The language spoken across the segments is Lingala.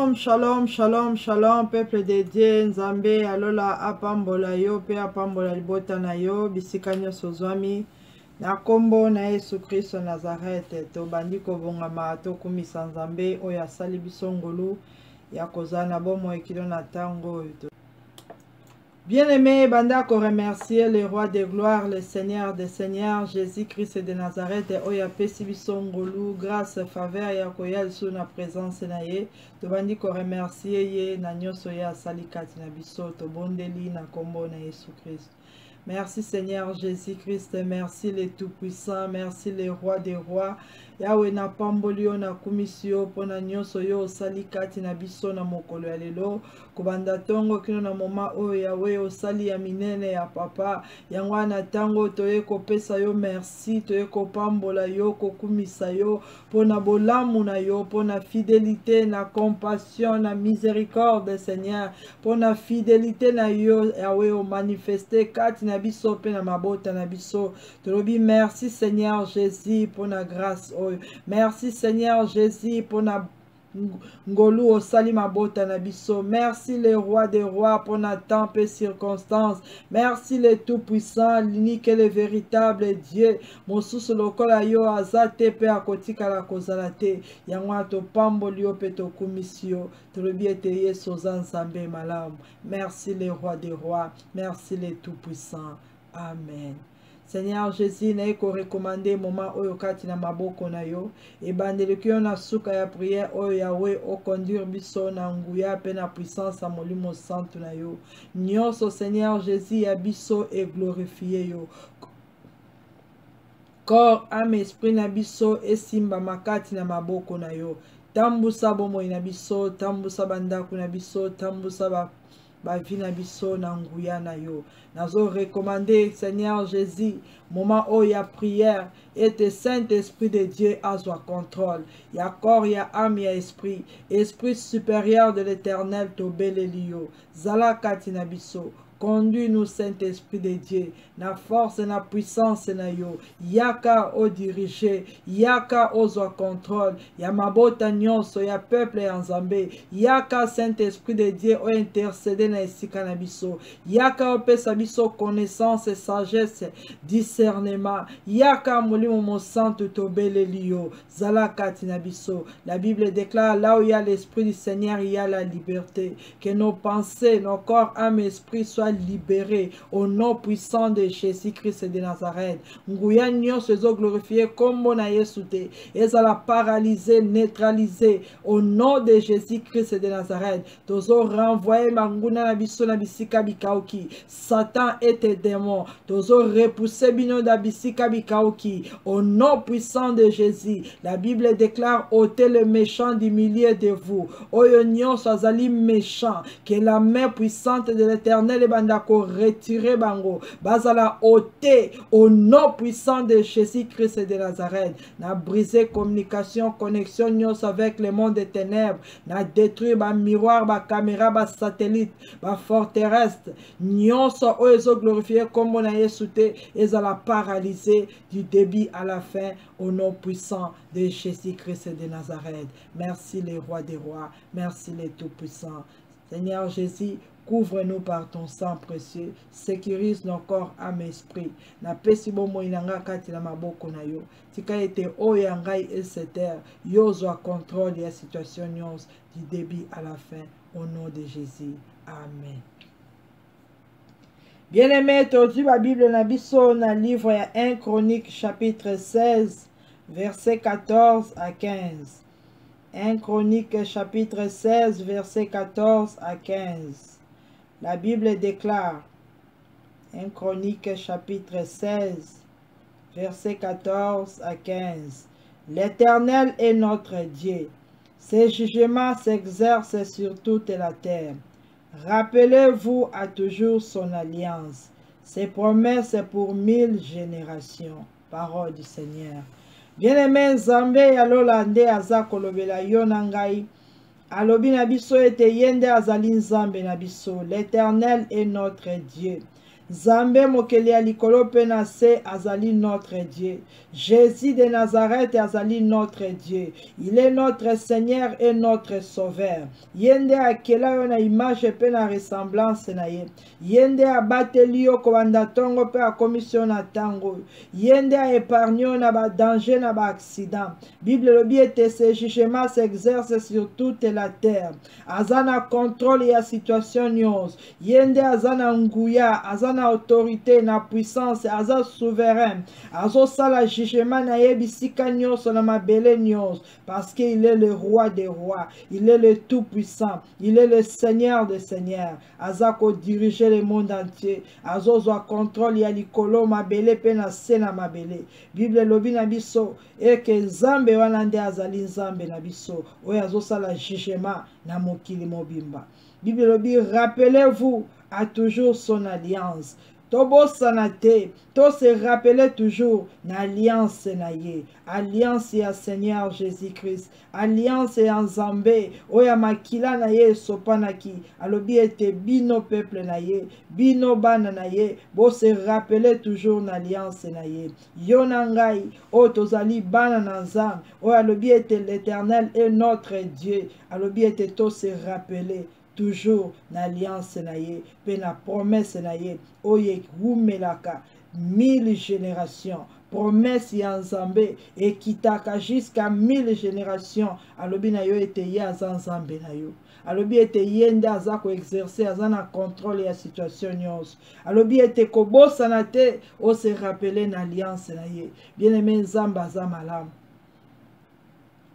Shalom, shalom, shalom, shalom, peuple de Dieu, Nzambe, alola apambola yo, pe apambola libota na yo, bisika nyonso zwami, na kombo na Yesu Kristo Nazareth, tobandi kobongama tokumisa Nzambe, oyo asali biso ngolu, ya kozala na bomo ekilo na tango. Bien-aimé, banda ko remercier le roi de gloire, le Seigneur des seigneurs, Jésus-Christ de Nazareth, oya pesi biso ngolu, grâce, faveur, ya koyal sous na présence na ye, tobandi ko remercier ye, na nyoso ya salikati na biso, tobondeli na kombo na Yesu Christ. Merci Seigneur Jésus-Christ, merci les tout-puissants, merci les rois des rois. Yahweh na pambolio na kumisio pona nyoso yo osali kati na biso na mokolo ya lelo kobanda tongo kino na moma oyo Yahweh osali ya minene ya papa yango wana tango toye kopesa yo merci toye kopambola yo kokumisa yo pona bolamu na yo pona fidélité na compassion na miséricorde Seigneur pona fidélité na yo Yahweh o manifester kati na biso pe na mabota na biso tolobi merci Seigneur Jésus pona grâce oyo merci Seigneur Jésus pour na ngolu osali mabota na biso. Merci le roi des rois pour na temps et circonstances. Merci le tout puissant, l'unique et le véritable Dieu. Mosusu lokola yo azate pe akotika la kozala te. Yango to pamboli yo pe to kumisio. Tolobi ete yeso nzambe malamu. Merci le roi des rois. Merci le tout puissant. Amen. Seigneur Jésus, na eko recommandé moment oyo kati na maboko na yo e bandeleki yo na suka ya prière oyo Yahweh o conduire biso na nguya pe na puissance ya molimo santo na yo nyonso Seigneur Jésus ya biso e glorifier yo corps âme esprit na biso esimba makati na maboko na yo tambusa bomoi na biso tambusa bandako na biso tambusa vie na biso na nguya na yo nazo recommander Seigneur Jésus moment où il y a prière et le Saint-Esprit de Dieu a son contrôle il y a corps il y a âme il y a esprit supérieur de l'Éternel to belelio zala katina biso conduis-nous Saint-Esprit de Dieu na force na puissance na yo yaka o diriger yaka o zo contrôle ya mabota nyonso ya peuple ya Nzambe yaka Saint-Esprit de Dieu o intercéder na esika na biso yaka o pesa biso connaissance sagesse discernement yaka molimo mo santo to belelio zala kati na biso. La Bible déclare là où il y a l'esprit du Seigneur il y a la liberté, que nos pensées nos corps âme esprit soient libérés au nom puissant de Jésus-Christ de Nazareth. Nguya nyonso ezo glorifier kombo na Yesu te ezala paralysé neutralisé au nom de Jésus-Christ de Nazareth. Tozo renvoyer manguna na biso na bisika bikauki Satan et tes démons tozo repousser bino da bisika bikauki au nom puissant de Jésus. La Bible déclare ôtez le méchant du milieu de vous oyo nyonso azali méchant que la main puissante de l'Éternel bandako retirer bango bazala ôté au nom puissant de Jésus-Christ de Nazareth. Na briser communication connexion nyonso avec le monde des ténèbres na détruire ba miroir ba caméra ba satellite ba forteresse nyonso oyo ezo glorifier kombo na Yesu te ezala paralysé du début à la fin au nom puissant de Jésus-Christ de Nazareth. Merci les rois des rois, merci les tout-puissants. Seigneur Jésus, couvre-nous par ton sang précieux, sécurise nos corps, âme, esprit. Na pesi bomo inanga kati na maboko na yo. Tika ete oya ngai et terre, yo zo contrôle ya situation nyons du début à la fin au nom de Jésus. Amen. Bien-aimé, aujourd'hui la Bible na biso na livre ya 1 Chronique chapitre 16 verset 14 à 15. 1 Chronique chapitre 16 verset 14 à 15. La Bible déclare, 1 Chronique chapitre 16, verset 14 à 15. L'Éternel est notre Dieu. Ses jugements s'exercent sur toute la terre. Rappelez-vous à toujours son alliance. Ses promesses pour 1000 générations. Parole du Seigneur. Bien-aimé Nzambe yalola nde aza kolobela yo na ngai. Alobi na biso ete yende azali Nzambe na biso. L'Éternel est notre Dieu. Nzambe mokeli ya likolo pe na se azali notre Dieu. Jésus de Nazareth azali notre Dieu. Il est notre Seigneur et notre Sauveur. Yende akela yo na image pe na ressemblance na ye. Yende abateli yo kobanda tongo pe akomisio na tango. Yende a épargné yo na ba danger na ba accident. Bible lobi ete ce jugement s'exerce sur toute la terre. Azana contrôle ya situation nyonso. Yende azana nguya, azana autorité na puissance, aza souverain. Azo sala jugement na ye bisika nyonso na mabele nyonso. Parce qu'il est le roi des rois. Il est le tout puissant. Il est le Seigneur des seigneurs. Aza ko diriger le monde entier. Azo zwa contrôle ya likolo mabele pe na se na mabele. Bible lobi na biso eke nzambe wana nde azali nzambe na biso. Oyo azo sala jugement na mokili mobimba. Bible lobi rappelez-vous à toujours son alliance. Tobo sanate, to se rappeler toujours na alliance na ye. Alliance ya Seigneur Jésus-Christ. Alliance ya Nzambe. Oya makila na ye sopanaki. Alobi ete bino peuple na ye. Bino bana na ye. Bo se rappeler toujours na alliance na ye. Yo nangai. O tozali bana na Nzambe. Oya alobi ete l'Éternel est notre Dieu. Alobi ete to se rappeler toujours na alliance na ye, pe na promesse na ye, oye wumelaka 1000 générations. Promesse ya Nzambe ekitaka jusqu'à 1000 générations. Alobi na yo ete ye aza Nzambe na yo. Alobi ete ye nde aza ko exercer, aza na contrôle ya situation nyonso. Alobi ete kobosana te, o se rappeler na alliance na ye. Bien-aimé, Nzambe aza malamu.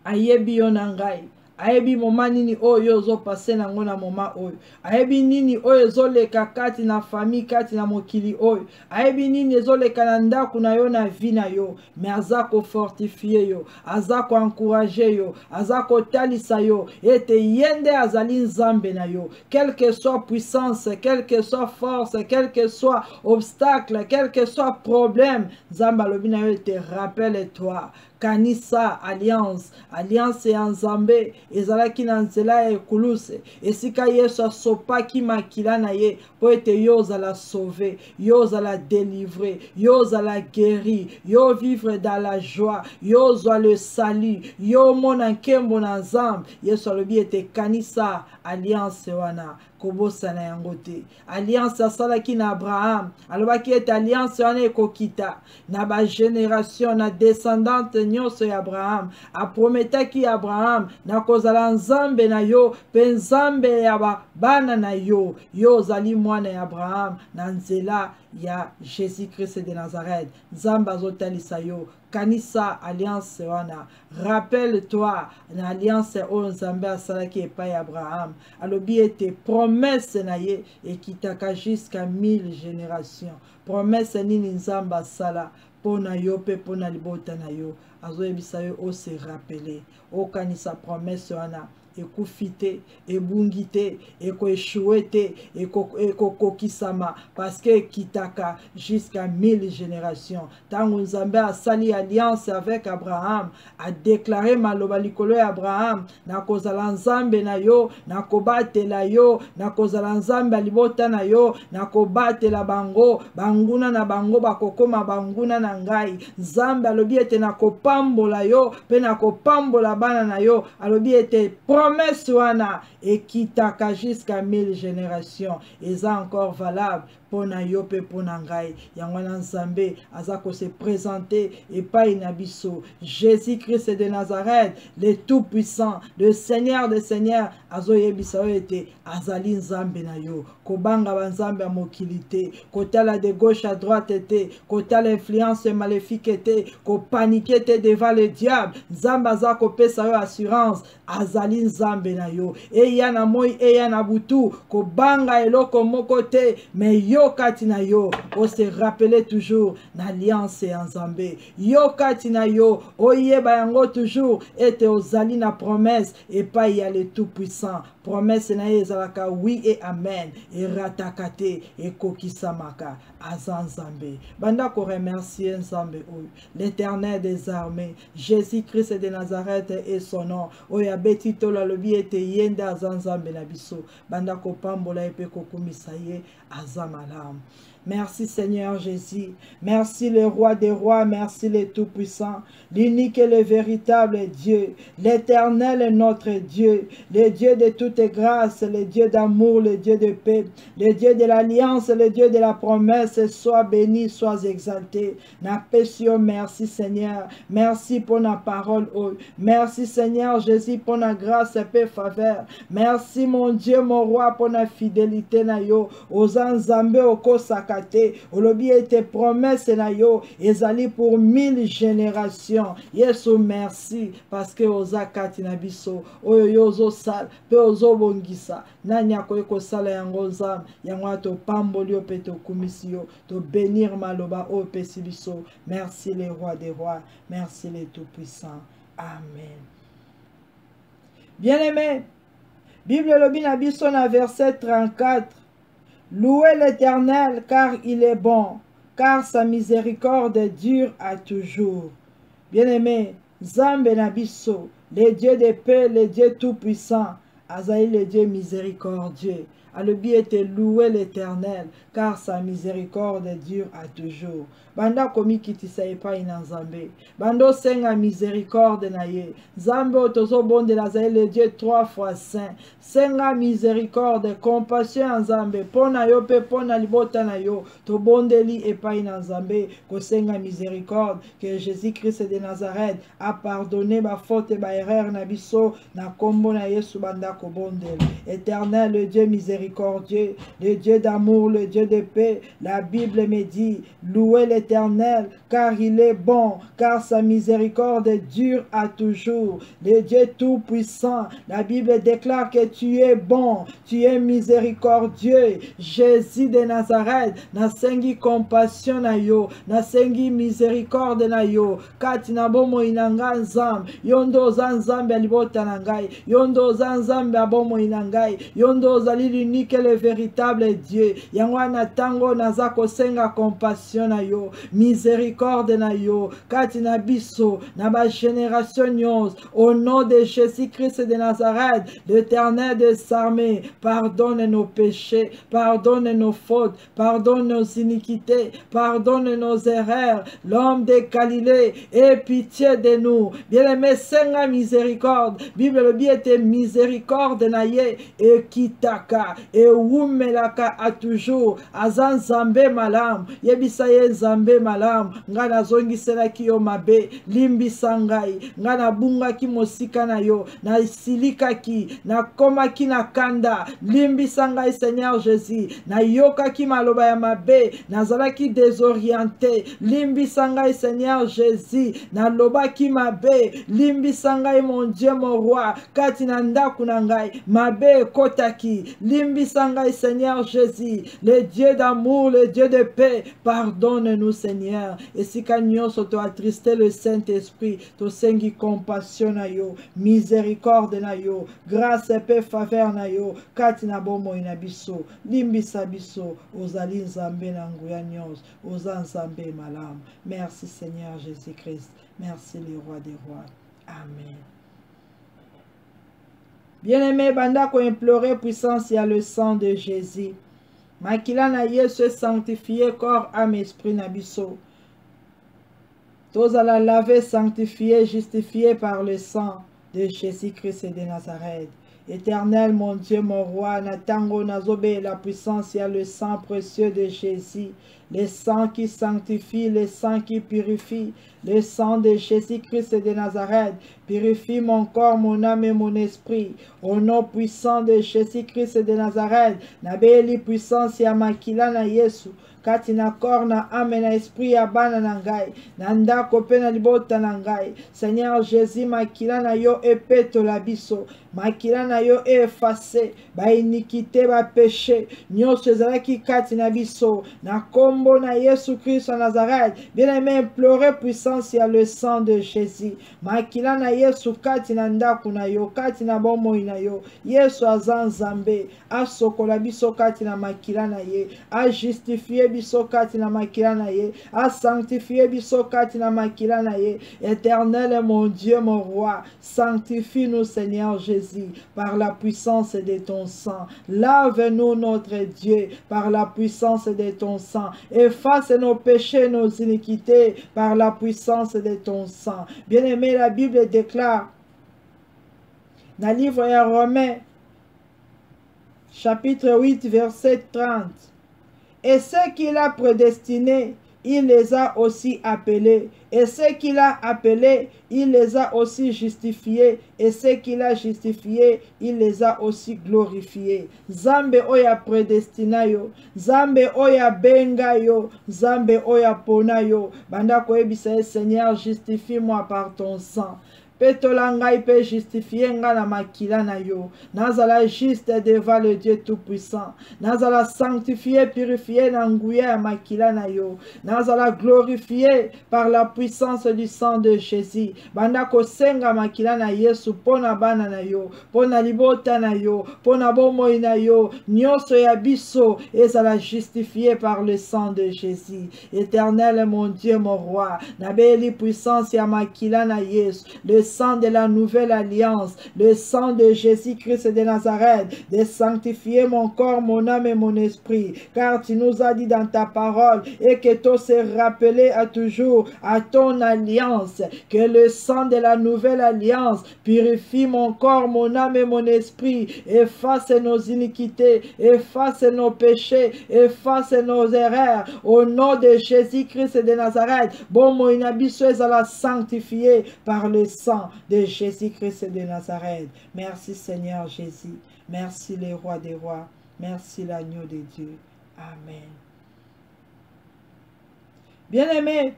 Ayebi yo na ngai. Ayebi moma nini oyo zo pase na ngona moma oyo. Ayebi nini oyo zo leka kati na famille kati na mokili oyo. Ayebi nini zo leka na ndaku na yo na vie na yo. Me aza ko fortifier yo, aza ko encourager yo, aza ko talisa yo. Ete yende azali Nzambe na yo. Quelle que soit puissance, quelle que soit force, quel que soit obstacle, quel que soit problème, Nzambe alobi na yo ete rappelle-toi. Kanisa alliance, alliance ya Nzambe ezalaki na nzela ya ekuluse. Esika Yesu asopaki makila na ye po ete yo ozala sauvé, yo ozala délivré, yo ozala guéri, yo vivre dans la joie, yo ozwa le salut, yo mona nkembo na Nzambe. Yesu alobi ete kanisa alliance wana kobosana yango te. Alliance asalaki na Abraham, alobaki ete alliance wana ekokita na ba génération na descendante nyonso ya Abraham. Aprometaki Abraham na kozala Nzambe na yo pe Nzambe ya bana na yo. Yo ozali mwana ya Abraham na nzela ya Jésus-Christ de Nazareth. Nzambe azotalisa yo. Kanisa alliance wana. Rappelle-toi na alliance oyo Nzambe asalaki epai ya Abraham. Alobi ete promesse na ye ekitaka jusqu'à 1000 générations. Promesse nini Nzambe asala pona yo pe pona libota na yo. Azoyebisa yo o se rappeler. O kanisa promesse wana. Ekufi te, ebungi te, eko échoué te, eko kokisama, parce que kitaka jusqu'à 1000 générations. Tango Nzambe asali alliance avec Abraham, a déclaré maloba likolo ya Abraham, na kozala Nzambe na yo, na kobatela yo, na kozala Nzambe libota na yo, na kobatela bango, banguna na bango bakokoma banguna na ngai. Nzambe alobi ete na kopambola yo, pe na kopambola bana na yo, alobi ete promesse wana ekitaka jusqu'à 1000 générations. Eza encore valable pona yo pe pona ngai. Yango na Nzambe aza ko se présenter epai na biso. Jésus-Christ de Nazareth, le tout-puissant, le Seigneur des seigneurs, azo yebisa yo ete azali Nzambe na yo. Kobanga ba Nzambe ya mokili te, kotala de gauche à droite te, kotala influence maléfique te, ko paniquer te devant le diable. Nzambe aza ko pesa yo assurance, azali Nzambe na yo. Eya na moi, eya na butu, kobanga eloko moko te, mais yo kati na yo, o se rappeler toujours na alliance ya Nzambe. Yo kati na yo, oyeba yango toujours, ete ozali na promesse, epai ya le tout-puissant. Promesse na ye ezalaka oui et amen. Et ratakate et kokisamaka aza Nzambe. Banda ko remercier Nzambe oyo, l'Éternel des armées, Jésus-Christ de Nazareth et son nom. Oya beti tola lobi ete yende aza Nzambe na biso. Banda ko pambola epe ko kumisa ye aza malamu. Merci Seigneur Jésus. Merci le roi des rois. Merci le tout-puissant. L'unique et le véritable Dieu. L'Éternel est notre Dieu. Le Dieu de toute grâce. Le Dieu d'amour. Le Dieu de paix. Le Dieu de l'alliance. Le Dieu de la promesse. Sois béni, sois exalté. N'apprécions, merci Seigneur. Merci pour la parole. Merci Seigneur Jésus pour la grâce et paix faveur. Merci mon Dieu, mon roi, pour la fidélité na yo. Oza nzambe oko sakate. Olobi ete promesse na yo. Ezali pour 1000 générations. Yesu merci. Parce que oza kati na biso. Oyo yo ozo sal. Pe ozo bongisa. Nanya koyeko sala yango nzam. Yango ato pamboli ope to kumisi yo. To bénir maloba ope si biso. Merci les rois des rois. Merci les tout-puissants. Amen. Bien-aimé, Bible lobi na biso na verset 34. Louez l'Éternel car il est bon, car sa miséricorde dure à toujours. Bien-aimé, Nzambe na biso, le Dieu de paix, le Dieu tout-puissant, Azaï le Dieu miséricordieux. Alobi était loué l'Éternel, car sa miséricorde dure à toujours. Banda komi kitisa epai na Nzambe. Bando senga miséricorde na ye. Nzambe otozo bonde la zaï le Dieu 3 fois saint. Senga miséricorde, compassion en Nzambe. Pona yo pe pona libota na yo. To bonde li epai na Nzambe. Ko senga miséricorde. Que Jésus-Christ de Nazareth a pardonné ma faute et ma erreur na biso. Na kombo na Yesu banda ko bonde. Éternel, le Dieu miséricordieux, le Dieu d'amour, le Dieu de paix. La Bible me dit, louez l'Éternel, car il est bon, car sa miséricorde dure à toujours. Le Dieu tout-puissant, la Bible déclare que tu es bon, tu es miséricordieux. Jésus de Nazareth, nasengi compassion na yo, nasengi miséricorde na yo. Kati na bomo inanga nzambe, yondo za nzambe alibota na ngai, yondo za nzambe abomo inangai, yondo zali l'unique et le véritable Dieu. Yangwana tango nazako senga compassion na yo, miséricorde na yo, kati na biso, na ba génération nyons, au nom de Jésus-Christ de Nazareth, l'Éternel des armées, pardonne nos péchés, pardonne nos fautes, pardonne nos iniquités, pardonne nos erreurs. L'homme de Galilée, aie pitié de nous. Bien-aimé, senga miséricorde, Bible le bien était miséricorde na ye, et kitaka, et wumelaka a toujours, azan zambe malam, yebisa ye zambe malam, ngana zongi selaki yo mabe, limbi sangai, ngana bunga ki mosika na yo, na silika ki, na koma ki na kanda, limbi sangai Seigneur Jésus, na yoka ki maloba ya mabe, na zalaki désorienté, limbi sangai Seigneur Jésus, na loba ki mabe, limbi sangai mon Dieu mon roi, kati na ndaku na ngai, mabe kotaki, limbi sangai Seigneur Jésus, le Dieu d'amour, le Dieu de paix, pardonne-nous Seigneur, et si kanyon soto attristé le Saint-Esprit, to sengi compassion na yo, miséricorde na yo, grâce et paix faveur na yo, kati na bomo inabiso, limbi sabiso, ozali nzambe na nguya nyons, oza nzambe malam. Merci Seigneur Jésus-Christ, merci le roi des rois. Amen. Bien-aimé, banda ko implorer puissance y a le sang de Jésus. Makila na Yesu sanctifié corps, âme, esprit na biso. Tous à la laver, sanctifié, justifié par le sang de Jésus-Christ et de Nazareth. Éternel, mon Dieu, mon roi, natango nazobe, la puissance, il y a le sang précieux de Jésus, le sang qui sanctifie, le sang qui purifie, le sang de Jésus-Christ et de Nazareth, purifie mon corps, mon âme et mon esprit, au nom puissant de Jésus-Christ et de Nazareth, nabeli puissance ya makila na Yesu, kati na corps, na âme na esprit ya bana na ngai, na ndako pe na libota na ngai, Seigneur Jésus, makila na yo epeto la biso, makila na yo effacé, ba iniquité, ba péché, nyonso ezalaki kati na biso, na kombo na Yesu Christ en Nazareth, bien-aimé, implorez puissance ya le sang de Jésus, makila na Yesu kati na ndako na yo, kati na bomoi na yo, Yesu aza nzambe, asokola biso kati na makila na ye, a justifié biso kati na makila na ye, a sanctifié biso kati na makila na ye. Éternel mon Dieu, mon roi, sanctifie-nous Seigneur Jésus par la puissance de ton sang. Lave-nous notre Dieu par la puissance de ton sang. Efface nos péchés, nos iniquités par la puissance de ton sang. Bien-aimé, la Bible déclare dans le livre de Romains, chapitre 8, verset 30. Et ceux qu'il a prédestinés, il les a aussi appelés. Et ceux qu'il a appelés, il les a aussi justifiés. Et ceux qu'il a justifiés, il les a aussi glorifiés. Zambe oya predestina yo. Zambe oya benga yo. Zambe oya pona yo. Banda koebisa, Seigneur, justifie-moi par ton sang. Petolanga peut justifier na makila na yo. Nazala juste devant le Dieu tout-puissant. Nazala sanctifié, purifié na nguya makila na yo. Nazala glorifié par la puissance du sang de Jésus. Banda ko senga makila na Yesu pona bana na yo, pona libota na yo, pona bomoi na yo. Nyonso ya biso ezala justifié par le sang de Jésus. Éternel mon Dieu, mon roi, na beli puissance ya makila na Yesu. Le sang de la nouvelle alliance, le sang de Jésus-Christ de Nazareth, de sanctifier mon corps, mon âme et mon esprit, car tu nous as dit dans ta parole, et que tu s'est rappelé à toujours à ton alliance, que le sang de la nouvelle alliance purifie mon corps, mon âme et mon esprit, efface nos iniquités, efface nos péchés, efface nos erreurs, au nom de Jésus-Christ de Nazareth. Bon, mon inabiso est à la sanctifier par le sang de Jésus-Christ de Nazareth. Merci Seigneur Jésus. Merci les rois des rois. Merci l'agneau de Dieu. Amen. Bien-aimés,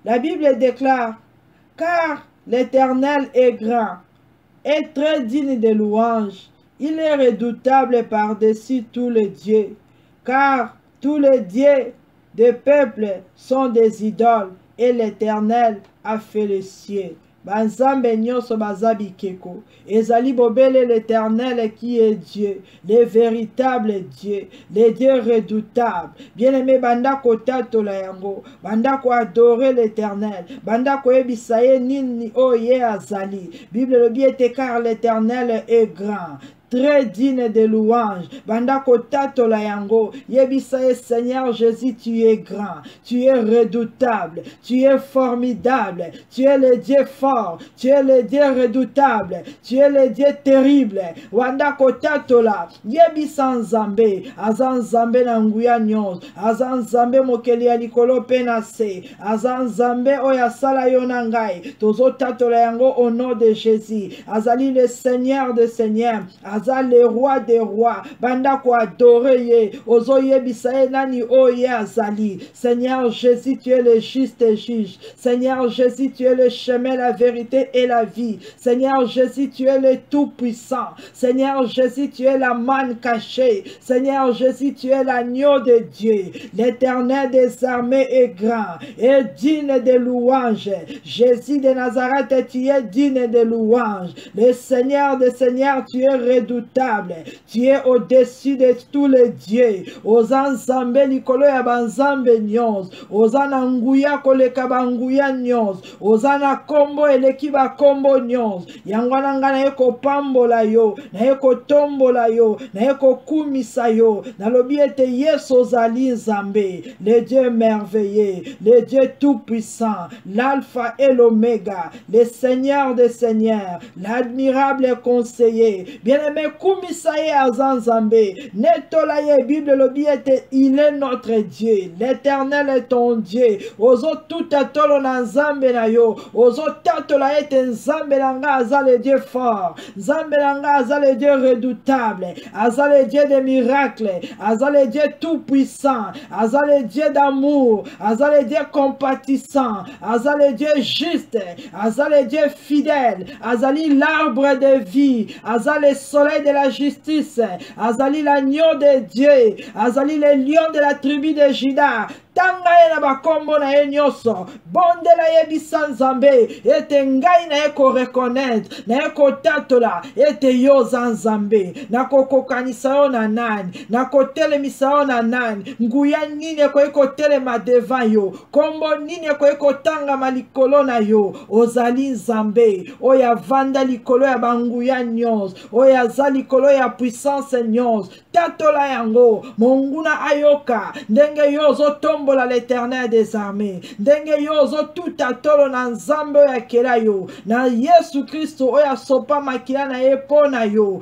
la Bible déclare, car l'Éternel est grand et très digne de louange. Il est redoutable par-dessus tous les dieux, car tous les dieux des peuples sont des idoles, et l'Éternel a fait les cieux. Banzambe nyonso bazabi keko. Ezali bobele l'Éternel qui est Dieu, le véritable Dieu, le Dieu redoutable. Bien-aimé, banda ko tatola yango, banda ko adorer l'Éternel, banda ko ebisaye nini oye azali. Bible le bien car l'Éternel est grand, très digne de louange. Banda kotato la yango. Yebisaye Seigneur Jésus, tu es grand, tu es redoutable, tu es formidable, tu es le Dieu fort, tu es le Dieu redoutable, tu es le Dieu terrible. Wanda kotato la. Yebisan zambe, azan zambe na nguya nyons, azan zambe mokeli ya likolo penase, azan zambe oya sala yonangai. Tozo tato la yango au nom de Jésus. Azali le Seigneur de Seigneurs. Azal le roi des rois. Banda ko adore ye. Ozo ye bisaye nani oye azali. Seigneur Jésus, tu es le juste juge. Seigneur Jésus, tu es le chemin, la vérité et la vie. Seigneur Jésus, tu es le tout-puissant. Seigneur Jésus, tu es la manne cachée. Seigneur Jésus, tu es l'agneau de Dieu. L'Éternel des armées est grand et digne de louange. Jésus de Nazareth, tu es digne de louange. Le Seigneur des Seigneurs, tu es redoutable. Tu es au-dessus de tous les dieux. Ozan zambe likolo ya banzambe nyons. Ozan anguya koleka banguya nyons. Ozan akombo eleki ba kombo nyons. Yangwana ngana yeko pambola yo. Na yeko tombola yo. Na yeko kumisa yo. Na lobi ete yeso zali nzambe. Le Dieu merveilleux. Le Dieu tout-puissant. L'alpha et l'oméga. Le Seigneur des Seigneurs. L'admirable conseiller. Bien-aimé, kumisaye azan zambe. Netolaye Bible lobi ete il est notre Dieu. L'Éternel est ton Dieu. Ozo tout atolo na nzambe na yo. Ozo tatola ete nzambe nanga aza le Dieu fort. Nzambe nanga aza le Dieu redoutable. Aza le Dieu des miracles. Aza le Dieu tout puissant. Aza le Dieu d'amour. Aza le Dieu compatissant. Aza le Dieu juste. Aza le Dieu fidèle. Azali l'arbre de vie. Aza le soleil soleil de la justice, azali l'agneau de Dieu, azali le lion de la tribu de Juda. Tanga ye na bakombo na ye nyonso, bondela ye bisa Nzambe, ete ngai na ye ko reconnaître, na ye ko tatola, ete yo za Nzambe, na kokokanisa yo na nani, na kotelemisa yo na nani, nguya nini eko telema devant yo, kombo nini eko tangama likolo na yo, ozali Nzambe, oyo avanda likolo ya banguya nyonso, oyo aza likolo ya puissance nyonso, tatola yango, monguna ayoka, ndenge yo ozotombola l'Éternel des armées, ndenge yo tout atolo na Nzambe oyo akela yo, na Yesu Kristo oyo asopa makila na ye po na yo,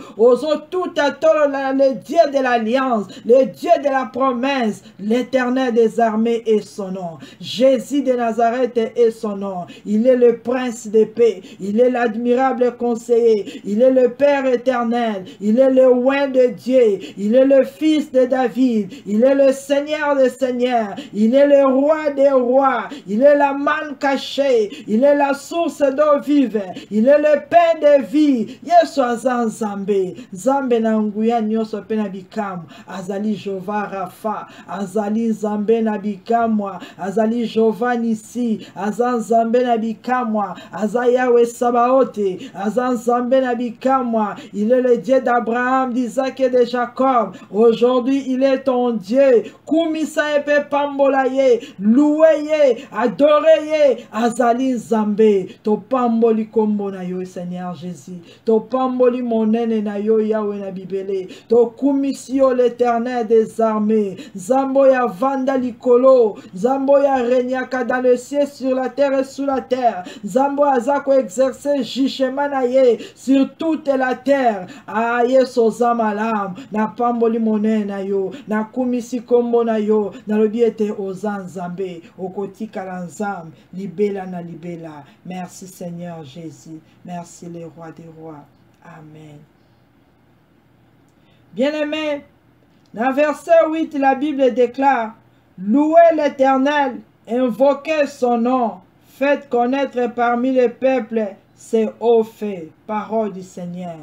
tout atolo na le Dieu de l'alliance, le Dieu de la promesse, l'Éternel des armées est son nom. Jésus de Nazareth est son nom. Il est le prince de paix, il est l'admirable conseiller, il est le Père éternel, il est le oint de Dieu, il est le fils de David, il est le Seigneur des seigneurs, il est le roi des rois, il est la manne cachée, il est la source d'eau vive, il est le pain de vie. Yesu aza Nzambe, Nzambe na nguya nyonso pe na bikamu, azali Jehova Rafa, azali Nzambe na bikamwa, azali Jehova Nisi, aza Nzambe na bikamwa, aza Yahweh Sabaote, aza Nzambe na bikamwa. Il est le Dieu d'Abraham, d'Isaac et de Jacob. Aujourd'hui, il est ton Dieu. Kumisa epe pambola ye, loué ye, adoré ye, azali Nzambe. To pamboli kombo na yo, Seigneur Jésus. To pamboli monene na yo, Yahweh na bibele. To kumisio l'Éternel des armées. Zambo ya vanda likolo, Zambo ya renyaka dans le ciel, sur la terre et sous la terre. Zambo azako exercer jugement na ye sur toute la terre. Aye soza malam, na pamboli monene na yo, na kumisi kombo na yo, na lobi ete oza Nzambe, okotika la Nzambe, libela na libela. Merci Seigneur Jésus, merci le roi des rois. Amen. Bien-aimé, dans verset 8, la Bible déclare: louez l'Éternel, invoquez son nom, faites connaître parmi les peuples ses hauts faits. Parole du Seigneur.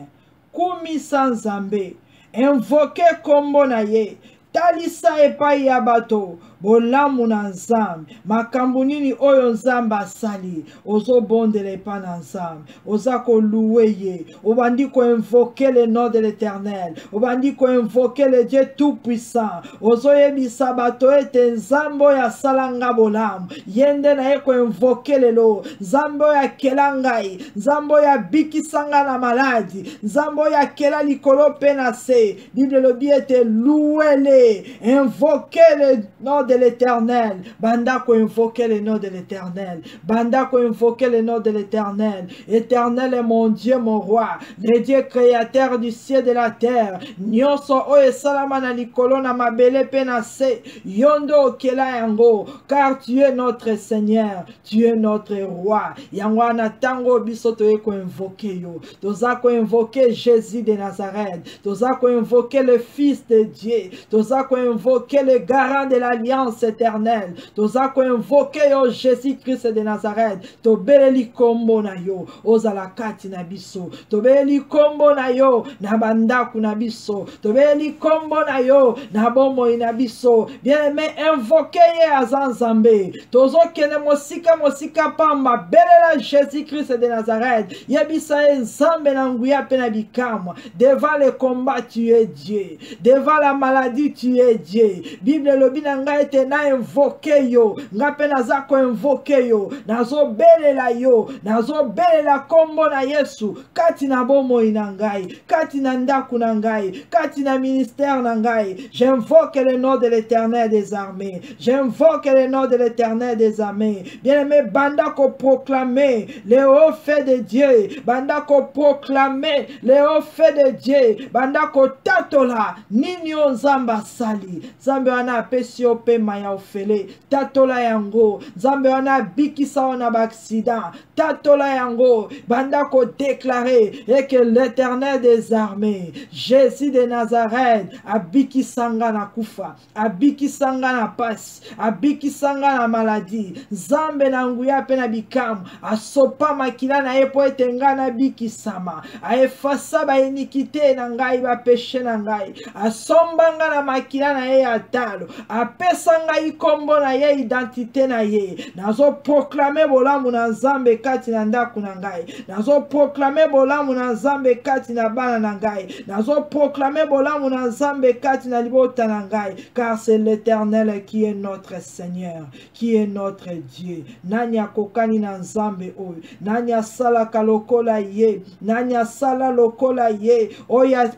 Kumisa Nzambe, invoquez kombo na ye, talisa epai ya bato, bolamu na Nzambe, makambo nini oyo Nzambe asali, ozo bondele epai na Nzambe, oza ko louer ye, obandi ko invoquer le nom de l'Éternel, obandi ko invoquer le Dieu tout-puissant, ozo yebisa bato ete Nzambe oyo asala nga bolamu, yende na ye ko invoquer lelo, Nzambe oyo akela ngai, Nzambe oyo abikisa nga na maladi, Nzambe oyo akela likolo pe na se. Bible lobi ete louez-le, invoquez le nom de l'Éternel. Banda ko invoquer le nom de l'Éternel. Banda ko invoquer le nom de l'Éternel. Éternel est mon Dieu, mon roi, le Dieu créateur du ciel et de la terre. Nyonso oyo salama na likolo na mabele pe na se. Yondo okela yango, car tu es notre Seigneur, tu es notre roi. Yango na tango biso to ko invoquer yo. Toza ko invoquer Jésus de Nazareth. Toza ko invoquer le Fils de Dieu. Toza ko invoquer le garant de l'alliance éternelle. Toza ko invoquer yo Jésus-Christ de Nazareth. To beleli kombo na yo, ozala kati na biso. To beleli kombo na yo, na bandaku na biso. To beleli kombo na yo, na bomoi na biso. Bien-aimé, invoquer ye aza Nzambe. Tozo kene mosika pamba, belela Jésus-Christ de Nazareth. Yebisa ye Nzambe na nguya pe na bikamwa. Devant le combat, tu es Dieu. Devant la maladie, tu es Dieu. Bible lobi na nga ete na invoke yo, nga pe naza ko invoke yo, nazo belela yo, nazo belela kombo na Yesu, kati na bomoi na ngai, kati na ndaku na ngai, kati na ministère na ngai. J'invoque le nom de l'Éternel des armées. J'invoque le nom de l'Éternel des armées. Bien-aimé, banda ko proclamer les hauts faits de Dieu, banda ko proclamer les hauts faits de Dieu, banda ko tatola nini o Nzamba sali. Nzambe wana apesi yo pe motema ya ofele tatola yango nzambe wana bikisa wana ba accident tatola yango banda ko déclarer et que l'Éternel des armées Jésus de Nazareth abikisanga na kufa abikisanga na pasi abikisanga na maladie nzambe na nguya pe na bikamu asopa makila na ye po ete nga na bikisama aefasa ba iniquité na ngai ba péché na ngai asombanga na makila na ye ya talo apesa ngai kombo na ye identité na ye nazo proclamer bolamu na nzambe kati na ndako na ngai nazo proclamer bolamu na nzambe kati na bana na ngai nazo proclamer bolamu na nzambe kati na libota na ngai car c'est l'Éternel qui est notre Seigneur qui est notre Dieu nani akokani na nzambe oyo nani asalaka lokola ye nani asala lokola ye oya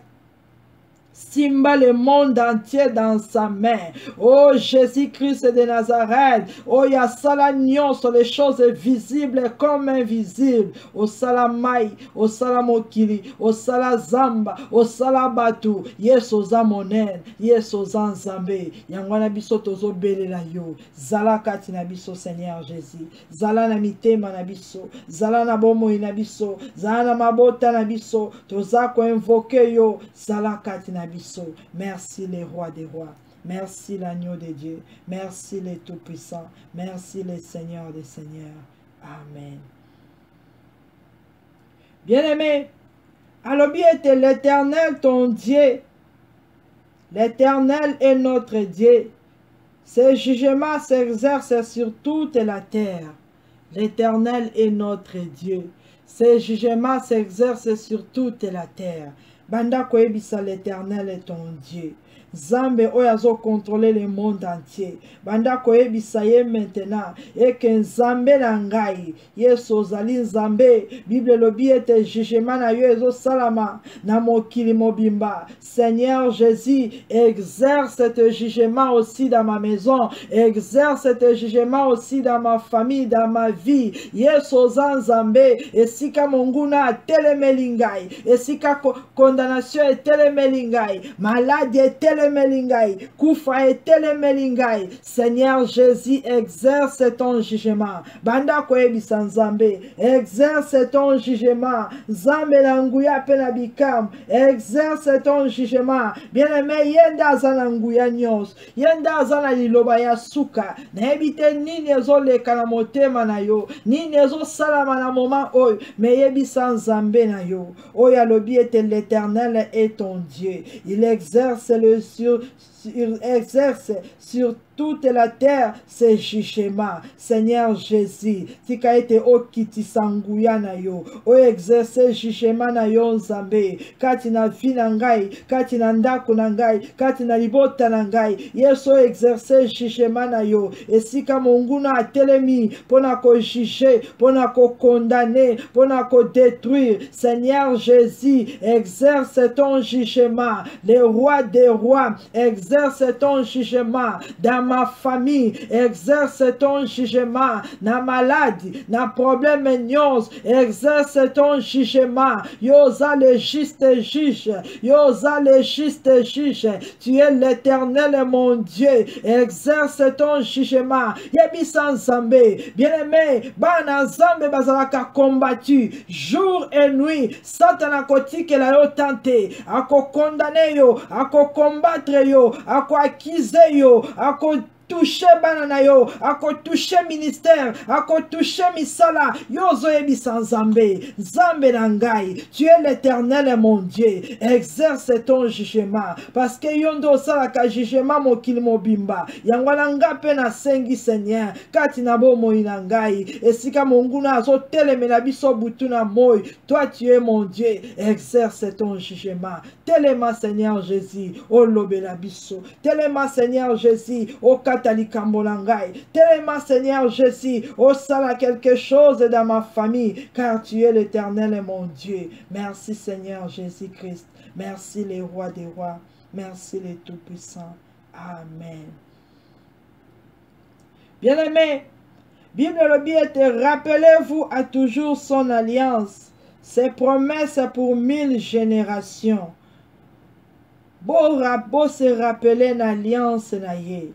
simba le monde entier dans sa main. Oh Jésus-Christ de Nazareth. Oh yasala nyonso les choses visibles comme invisibles. O sala mai, o sala mokili, o sala zamba, o sala batu. Yes oza monen, yes oza nzambe. Yangwana biso tozo belela yo. Zala kati na biso Seigneur Jésus. Zala na mitema na biso. Zala na bomoi na biso. Zala na mabota na biso. Toza ko invoke yo. Zala kati na biso. Merci les rois des rois. Merci l'agneau de Dieu. Merci les tout-puissants. Merci les seigneurs des seigneurs. Amen. Bien-aimé, alobi était l'Éternel ton Dieu. L'Éternel est notre Dieu. Ses jugements s'exercent sur toute la terre. L'Éternel est notre Dieu. Ses jugements s'exercent sur toute la terre. Banda koebisa l'Éternel est ton Dieu. Zambe oyazo contrôler le monde entier. Banda koebisa ye maintenant. Et que Zambe nangai. Yeso zali Zambe. Bible lobi ete jugement na yo ezo salama. Na mokili mobimba. Seigneur Jésus, exerce ce jugement aussi dans ma maison. Exerce ce jugement aussi dans ma famille, dans ma vie. Yeso Zambe. Et sika monguna telemelingai. Et sika condamnation est telemelingai. Maladie est telemelingai. Koufa est telemelingai. Seigneur Jésus, exerce ton jugement. Banda koebisa Nzambe, exerce ton jugement. Nzambe languya penabikam, exerce ton jugement. Bien-aimé, yenda zananguya nyos, yenda zana liloba ya suka. Na ebite nini ezoleka na motema na yo, nini ezosalama na moment oyo, me yebisa Nzambe na yo. Oya lobi ete l'Éternel est ton Dieu. Il exerce sur toute la terre ses jugements. Seigneur Jésus, tika ete okiti sanguya na yo, o exerce jugement na yo Nzambe, kati na vi na ngai, kati na ndako na ngai, kati na libota na ngai. Yeso exerce jugement na yo, esika monguna atelemi pona ko juger, pona ko condamner, pona ko détruire. Seigneur Jésus, exerce ton jugement. Le roi des rois, exerce ton jugement dans ma famille, exerce ton jugement na maladie, na problème nyons, exerce ton jugement. Yoza le juste juge, Yoza le juste juge. Tu es l'Éternel mon Dieu, exerce ton jugement. Yebisa Nzambe, bien-aimé, bana Nzambe bazalaka combattu jour et nuit. Satan akotike la yo tente, ako condamner yo, ako combattre yo, ako accuser yo, ako toucher banana yo, ako toucher ministère, ako toucher misala, yozo yebisa Nzambe, Nzambe nangai, tu es l'Éternel mon Dieu, exerce ton jugement, parce que yondo salaka jugement mokili mobimba, yangwana ngape na sengi Seigneur, kati na bo moi nangai, esika monguna azo telemena biso butu na moi, toi tu es mon Dieu, exerce ton jugement, telema Seigneur Jésus, o lobela biso, telema Seigneur Jésus, o tellement Seigneur Jésus, oh sala quelque chose dans ma famille, car tu es l'Éternel et mon Dieu. Merci Seigneur Jésus-Christ. Merci les rois des rois. Merci les tout-puissants. Amen. Bien-aimés, Bible le bien était, rappelez-vous à toujours son alliance, ses promesses pour 1000 générations. Beau se rappeler l'alliance na ye.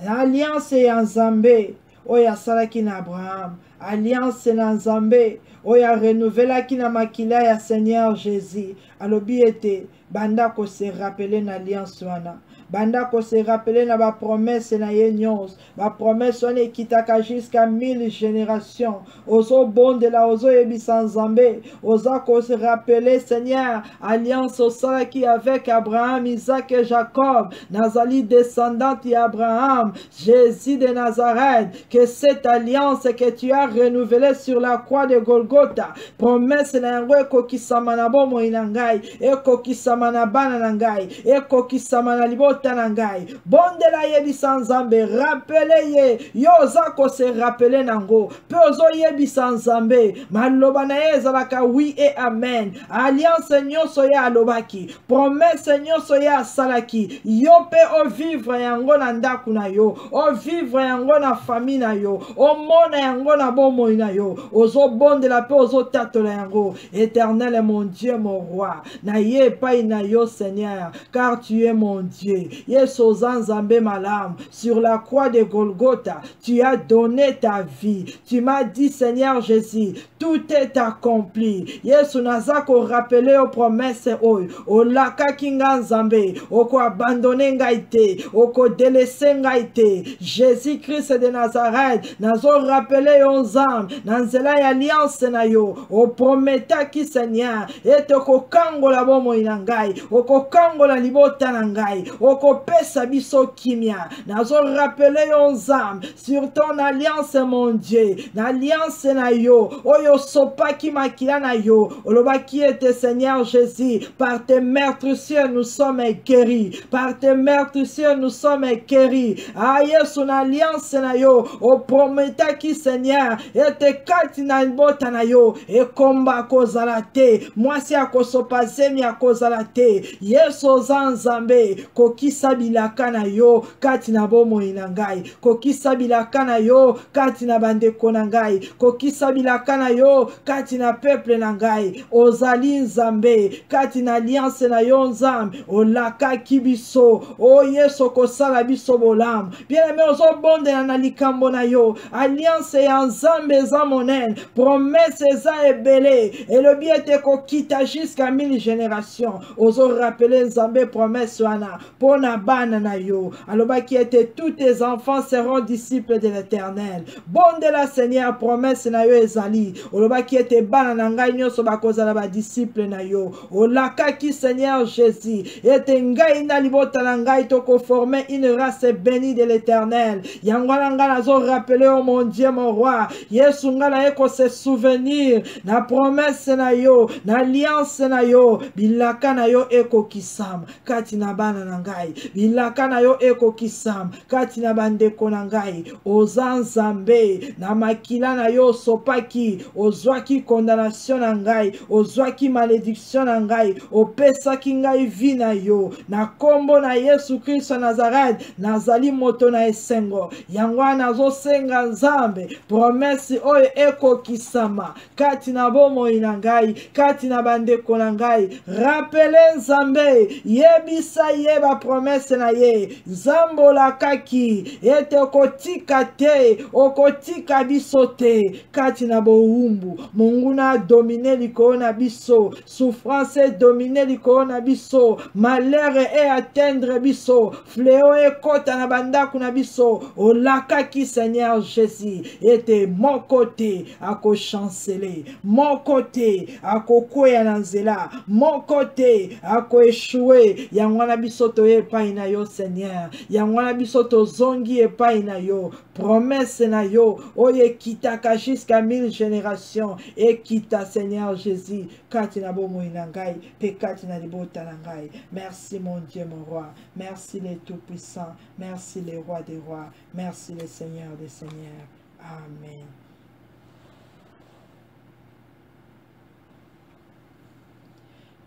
alliance ya Nzambe oyo asalaki na Abraham, alliance na Nzambe oyo arenovelaki na makila ya Seigneur Jésus. Alobi ete banda ko se rappeler na alliance wana, banda ko se rappeler na ba promesse na ye nyonso, ba promesse wana ekitaka jusqu'à 1000 générations. Ozo bondela, ozo yebisa Nzambe, oza ko se rappeler Seigneur alliance osalaki avec Abraham, Isaac et Jacob, nazali descendante d'Abraham, Jésus de Nazareth, que cette alliance que tu as renouvelée sur la croix de Golgotha, promesse na yango ekokisama na bomoi na ngai, ekokisama na bana na ngai, ekokisama na libota na ngai. Bondela yebisa Nzambe, rappele ye, yo oza ko se rappele nango, pe ozo yebisa Nzambe, maloba na ye ezalaka oui et amen. Alliance nyonso ya alobaki, promesse nyonso ya asalaki, yo pe o vivre yango na ndaku na yo, o vivre yango na famille na yo, o mona yango na bomoi na yo, ozo bondela pe ozo tatola yango. Éternel est mon Dieu, mon roi, na ye epai na yo Seigneur, car tu es mon Dieu. Yesu Nzambe malam, sur la croix de Golgotha, tu as donné ta vie. Tu m'as dit Seigneur Jésus, tout est accompli. Yesu nazako rappeler aux promesses oyo, o laka kinga Nzambe, oko abandonner ngai te, oko délaisser ngai te. Jésus Christ de Nazareth, nazo rappeler yo Nzambe, na nzela ya alliance na yo, o prometaki Seigneur, ete oko kangola bomoi na ngai, oko kangola libota na ngai, oko pesa biso kimia. Nazo rappeler yo Nzambe, sur ton alliance mon Dieu, na alliance na yo, oyo sopaki makila na yo, olobaki ete Seigneur Jésus, par tes meurtrissures nous sommes guéris, par tes meurtrissures nous sommes guéris. Ah Yesu na alliance na yo, o prometaki Seigneur, ete kati na libota na yo, ekomba kozala te, mwasi akosopa zemi akozala te. Yesu Nzambe, kokisa bilaka na yo kati na bomoi na ngai, kokisa bilaka na yo kati na bandeko na ngai, kokisa bilaka na yo kati na peuple na ngai. Ozali Nzambe, kati na alliance na yo Nzambe, olaka kibiso, o Yesu kosala biso bolamu. Bien-aimé, ozo bondela na likambo na yo, alliance ya Nzambe eza monene, promesse eza ebele, elobi ete kokita jusqu'à 1000 générations. Ozo rappeler Nzambe promesse wana pona bana na yo, alobaki ete tous tes enfants seront disciples de l'Éternel. Bondela Seigneur promesse na yo ezali, olobaki ete bana na ngai nyonso bakozala ba disciple na yo. Olakaki Seigneur Jésus, ete ngai na libota na ngai toko former une race bénie de l'Éternel. Yango na ngai nazo rappeler oh mon Dieu mon roi, Yesu ngai na eko se souvenir na promesse na yo, na alliance na yo, bilaka na yo eko kisam kati na bana na ngai, bilaka na yo eko kisam kati na bandeko na ngai. Oza Nzambe, na makila na yo sopaki, ozwaki condamnation na ngai, ozwaki malédiction na ngai, opesaki ngai vi na yo, na kombo na Yesu Kristo Nazareth, nazali moto na esengo. Yango nazo senga Nzambe, promesse oyo eko kisama kati na bomoi na ngai, kati na bandeko na ngai. Rappele Nzambe, yebisa yeba promesse na ye, zambola kaki, ete okotika te, okotika biso te, kati na boumbu. Mungu na domine likolo na biso, souffrance domine likolo na biso, malheur et atteindre biso, fléau et kota na bandaku na biso. Olakaki Seigneur Jésus, ete mon côté ako chanceler, mon côté ako kwea na nzela, mon côté ako échouer. Yangwana biso to epai na yo Seigneur, yangwana biso to zongi epai na yo, promesse na yo oye kitaka jusqu'à 1000 générations, et kita Seigneur Jésus kati na bomoi na ngai, pe kati na libota na ngai. Merci mon Dieu mon roi, merci les tout-puissants, merci les rois des rois, merci les seigneurs des seigneurs. Amen.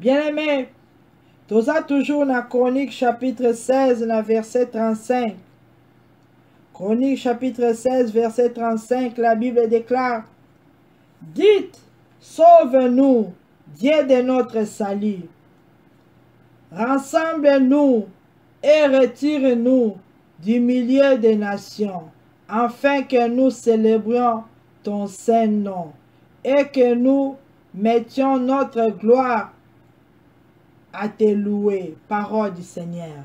Bien-aimé, toza toujours na Chronique chapitre 16, na verset 35. Chronique chapitre 16, verset 35, la Bible déclare: dites, sauve-nous, Dieu de notre salut. Rassemble-nous et retire-nous du milieu des nations, afin que nous célébrions ton saint nom et que nous mettions notre gloire à te louer. Parole du Seigneur.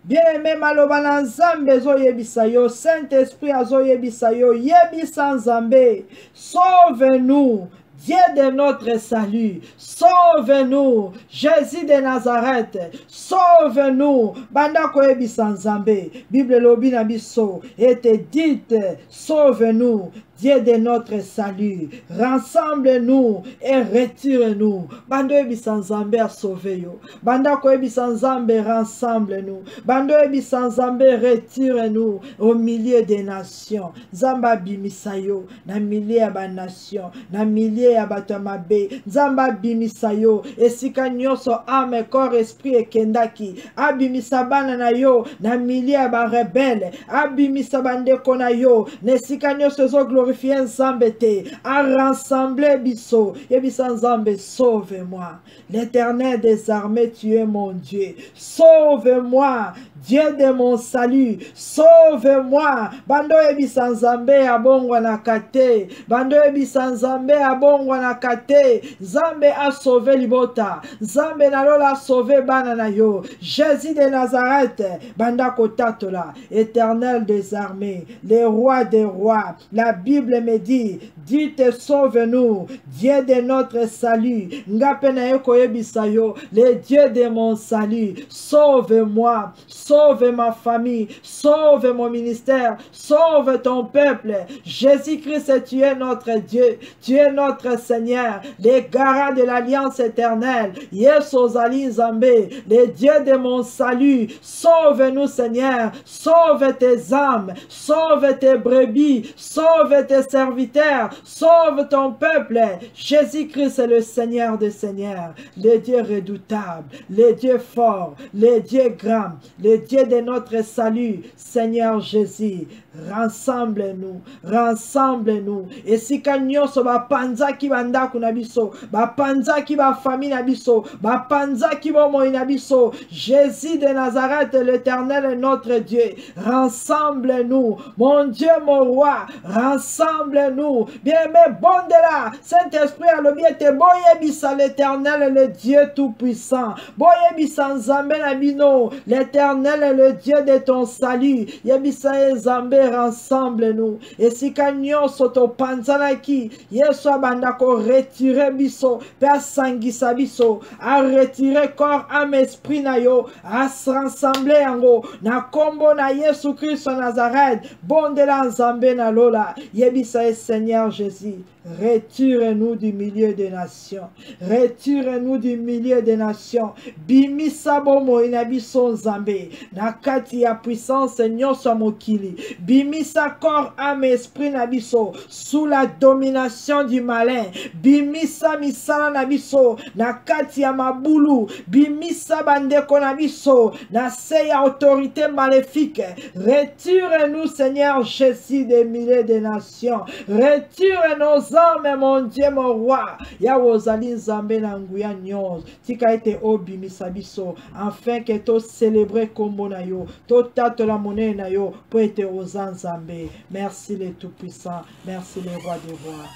Bien-aimé, maloba na Nzambe zo yebisa yo, Saint-Esprit azo yebisa yo, yebisa Nzambe, sauve-nous, Dieu de notre salut, sauve-nous, Jésus de Nazareth, sauve-nous, banda koyebisa Nzambe, Bible lobi na biso, et te dites, sauve-nous, Dieu de notre salut, rassemble-nous et retire-nous. Bando ebisa Nzambe a sauvé yo. Banda ko ebisa Nzambe rassemble-nous. Bando ebisa Nzambe retire-nous au milieu des nations. Nzamba bimisa yo na milieu ya ba nation, na milieu ya bato mabe. Nzamba bimisa yo esika nyonso âme, corps, esprit ekendaki. Abimisa bana na yo na milieu ya ba rebelle. Abimisa bandeko na yo na esika nyonso zo glorifier Nzambe te, à rassembler biso, yebisa Nzambe, sauve-moi. L'Éternel des armées, tu es mon Dieu. Sauve-moi, Dieu de mon salut. Sauve-moi. Bando yebisa Nzambe abongwa na kate. Bando yebisa Nzambe abongwa na kate. Nzambe a sauvé libota. Nzambe nalola a sauvé bana na yo. Jésus de Nazareth, banda kotatola. Éternel des armées, le roi des rois. La Bible me dit, dites sauve-nous, Dieu de notre salut. Ngapena yoko yebisayo, le Dieu de mon salut. Sauve-moi, sauve ma famille, sauve mon ministère, sauve ton peuple. Jésus-Christ, tu es notre Dieu, tu es notre Seigneur, le garant de l'alliance éternelle. Yesozali Nzambe, le Dieu de mon salut. Sauve-nous, Seigneur, sauve tes âmes, sauve tes brebis, sauve tes serviteurs, sauve ton peuple. Jésus-Christ est le Seigneur des Seigneurs, le Dieu redoutable, le Dieu fort, le Dieu grand, le Dieu de notre salut. Seigneur Jésus, rassemble-nous, rassemble-nous. Et si kanyoso ba panza ki banda kunabiso, ba panza ki ba famille nabiso, ba panza ki ba moi nabiso. Jésus de Nazareth, l'Éternel est notre Dieu. Rassemble-nous, mon Dieu, mon roi. Rassemble-nous. Bien-aimé, bon de là. Saint-Esprit a le bien te boye bisa l'Éternel, le Dieu tout-puissant. Boye bisa Nzambe nabino. L'Éternel est le Dieu de ton salut. Yebisa Nzambe, rassemble-nous. Et si kanyo soto panzanaki, yeso abandako retire biso, per sangisa biso, a retirer corps, âme, esprit na yo, a se rassembler yango, na kombo na Yesu Christ Nazareth, bon de la Nzambe na lola, yebisa Seigneur Jésus. Retire-nous du milieu des nations. Retire-nous du milieu des nations. Bimisa bomo inabiso Nzambe. Nakati ya puissance nyonso mokili. Bimisa corps, âme, esprit nabiso. Sous la domination du malin. Bimisa misala nabiso. Nakati ya mabulu. Bimisa bandeko nabiso. Na se ya autorité maléfique. Retire-nous, Seigneur Jésus, des milliers de nations. Retire nos âmes, mon Dieu, mon roi. Yawozali Nzambe na nguya nyonso. Tika ete obimisa biso. Afin que to célébrer kombo na yo. To tato la monnaie na yo. Po ete oza Nzambe. Merci le Tout-Puissant. Merci le Roi des Rois.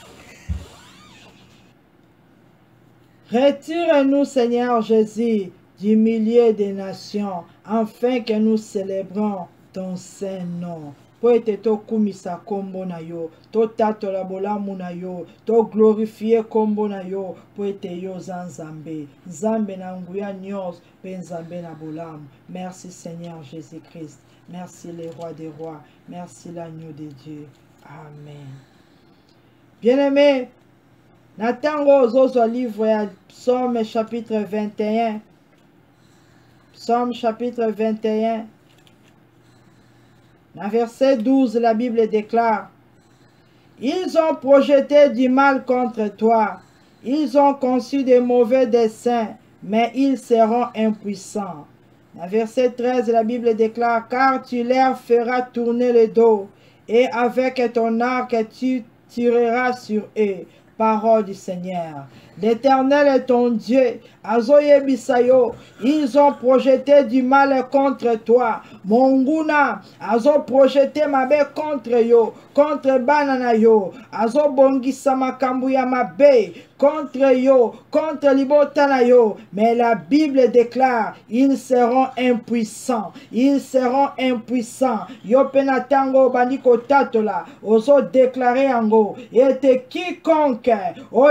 Retire-nous, Seigneur Jésus, du milieu des nations, afin que nous célébrons ton saint nom. Po ete to kumisa kombo na yo, to tato la bolamu na yo, to glorifier kombo na yo, po ete yo Nzambe. Nzambe na nguya nyonso, pe Nzambe na bolamu. Merci Seigneur Jésus-Christ. Merci le Roi des Rois. Merci l'agneau de Dieu. Amen. Bien-aimé, natango ozozo livre ya Psaume chapitre 21. Psaume chapitre 21. Dans verset 12, la Bible déclare: ils ont projeté du mal contre toi, ils ont conçu de mauvais desseins, mais ils seront impuissants. Dans verset 13, la Bible déclare: car tu leur feras tourner le dos, et avec ton arc tu tireras sur eux. Parole du Seigneur. l'Éternel est ton Dieu. Azoye bisayo, ils ont projeté du mal contre toi. Monguna, azo projeté mabe contre yo, contre banana yo. Azo bongisa makambu ya mabe, contre yo, contre libotana yo. Mais la Bible déclare, ils seront impuissants. Ils seront impuissants. Yo penatango bandiko tatola, ozo déclarer ango. Et quiconque,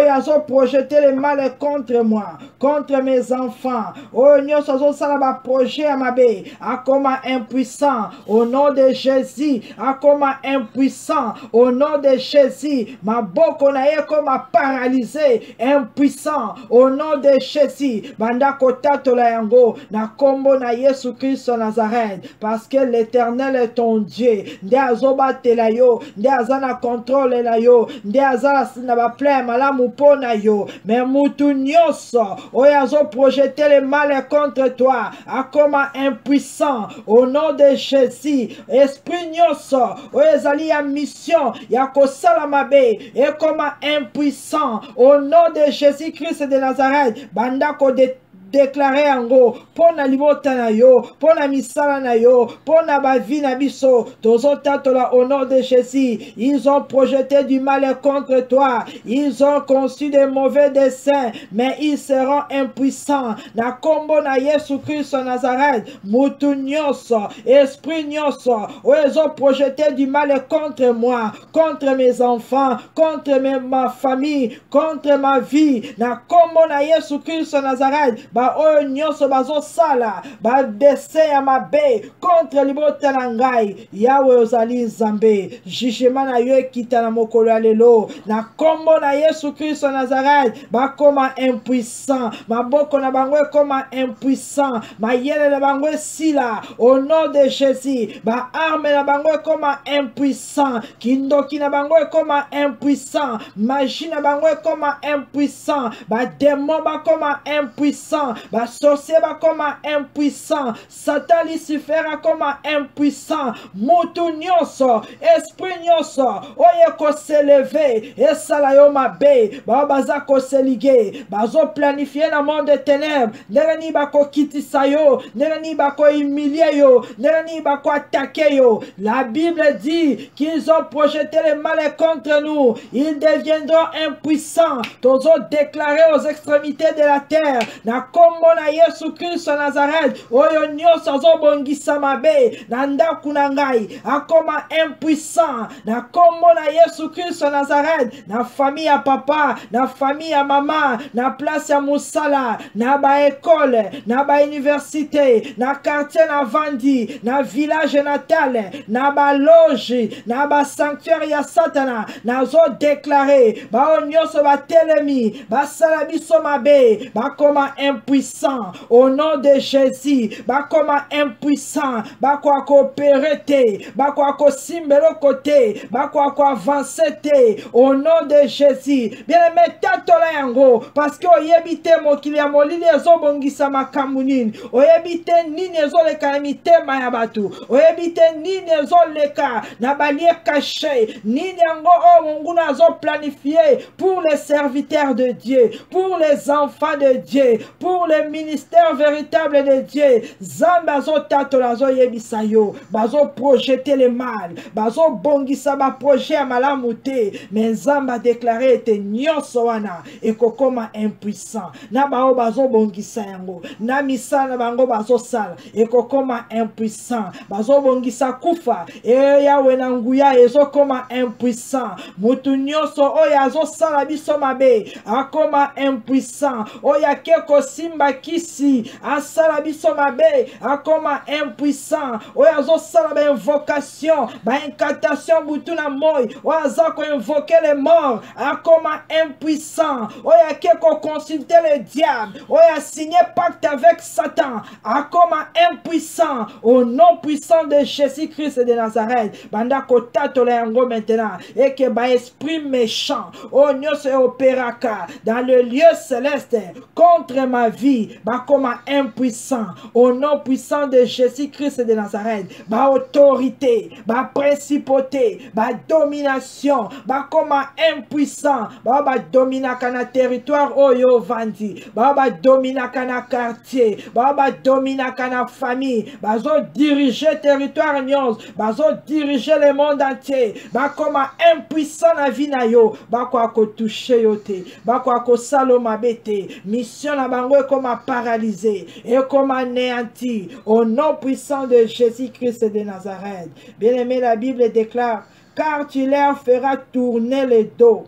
azo projeté le mal contre moi, contre mes enfants. Oh, nyos azo salaba projet à mabe, akoma impuissant au nom de Jésus, akoma impuissant au nom de Jésus. Ma boko na ye koma paralysé, impuissant au nom de Jésus. Banda kotato la yango na kombo na Yesu Christ Nazareth, parce que l'Éternel est ton Dieu. Nde azoba tela yo, nde azana contrôle la yo, nde azana na ba plein malamu pona yo. Mais mutu nyoso oya azo projeter le mal contre toi, akoma impuissant au nom de Jésus. Esprit nyoso oya ezali ya mission ya kosala mabe, ekoma impuissant au nom de Jésus-Christ de Nazareth. Banda ko déclarer ango pona libota na yo, pona misala na yo, pona bavi na biso tozo tatola au nom de Jésus. Ils ont projeté du mal contre toi, ils ont conçu de mauvais desseins, mais ils seront impuissants. Na kombo na Yesu Christ Nazareth, mutu nyoso, esprit nyoso, ils ont projeté du mal contre moi, contre mes enfants, contre ma famille, contre ma vie. Na kombo na Yesu Christ Nazareth, ba oyo nyonso bazo sala ba dessin ya mabe contre libota na ngai. Yawe ozali Nzambe, jugement na yo ekita na mokolo ya lelo na kombo na Yesu Christ Nazareth. Bakoma impuissant, maboko na bango ekoma impuissant, mayele na bango esila au nom de Jésus. Ba arme na bango ekoma impuissant, kindoki na bango ekoma impuissant, magie na bango ekoma impuissant, ba démon bakoma impuissant, ba sorcier bakoma impuissant, Satan Lucifer akoma impuissant. Mutu nyonso, esprit nyonso oye ko s'élever esala yo mabe, ba baza ko selige, bazo planifier na monde de ténèbres, ndenge ni bako kitisa yo, ndenge ni bako humilier yo, ndenge ni bako attaquer yo. La Bible dit qu'ils ont projeté le mal contre nous, ils deviendront impuissants. Tozo déclarer aux extrémités de la terre, na kombo na Yesu Christ Nazareth, oyo nyonso azobongisa mabe na ndaku na ngai akoma impuissant. Na kombo na Yesu Christ Nazareth, na famille ya papa, na famille ya mama, na place ya musala, na ba école, na ba université, na quartier na vandi, na village natal, na ba loge, na ba sanctuaire ya Satana, nazo déclarer ba nyonso ba telemi, ba sala biso mabe, ba koma impuissant au nom de Jésus. Ba koma impuissant, ba kwa coopérer te, ba kwa ko simbelo côté, ba kwa ko avancer te au nom de Jésus. Bien aimé tatola yango, parce que oyebite mokili ya molili ezobongisa makambu nini, oyebite nini ezoleka na mitema ya batu, oyebite nini ezoleka na balie caché, nini yango o munguna azo planifié pour les serviteurs de Dieu, pour les enfants de Dieu, pour le ministère véritable de Dieu. Zamba zo tatola zo yebisa yo, bazo projeter le mal, bazo bongisa ba projet ya malamu te, mais Zamba déclaré te nyonso wana ekokoma impuissant. Na bao bazo bongisa yango, na misala bango bazo sala ekokoma impuissant, bazo bongisa kufa yawe na nguya ezokoma impuissant. Mutu nyonso oyo azo sala biso mabe akoma impuissant, oya keko simba kisi asala biso mabe akoma impuissant, oya azo sala ba invocation, ba incantation butu na moi, oya azako invoquer les morts akoma impuissant, oya keko consulter le diable, oya signer pacte avec Satan akoma impuissant au nom puissant de Jésus-Christ de Nazareth. Banda kotatola yango maintenant, et que ba esprit méchant o nyose opéraka dans le lieu céleste contre ma vie, comme impuissant, au nom puissant de Jésus-Christ de Nazareth, autorité, principauté, domination, comme impuissant, dominaka na territoire oyo vandi, dominaka na quartier, dominaka na famille, diriger territoire nyons, diriger le monde entier, comme impuissant na vie na yo, kwa ko toucher yo te, kwa ko saloma bete, mission na bango comme paralysé et comme anéanti au nom puissant de Jésus-Christ de Nazareth. Bien-aimé, la Bible déclare, car tu leur feras tourner le dos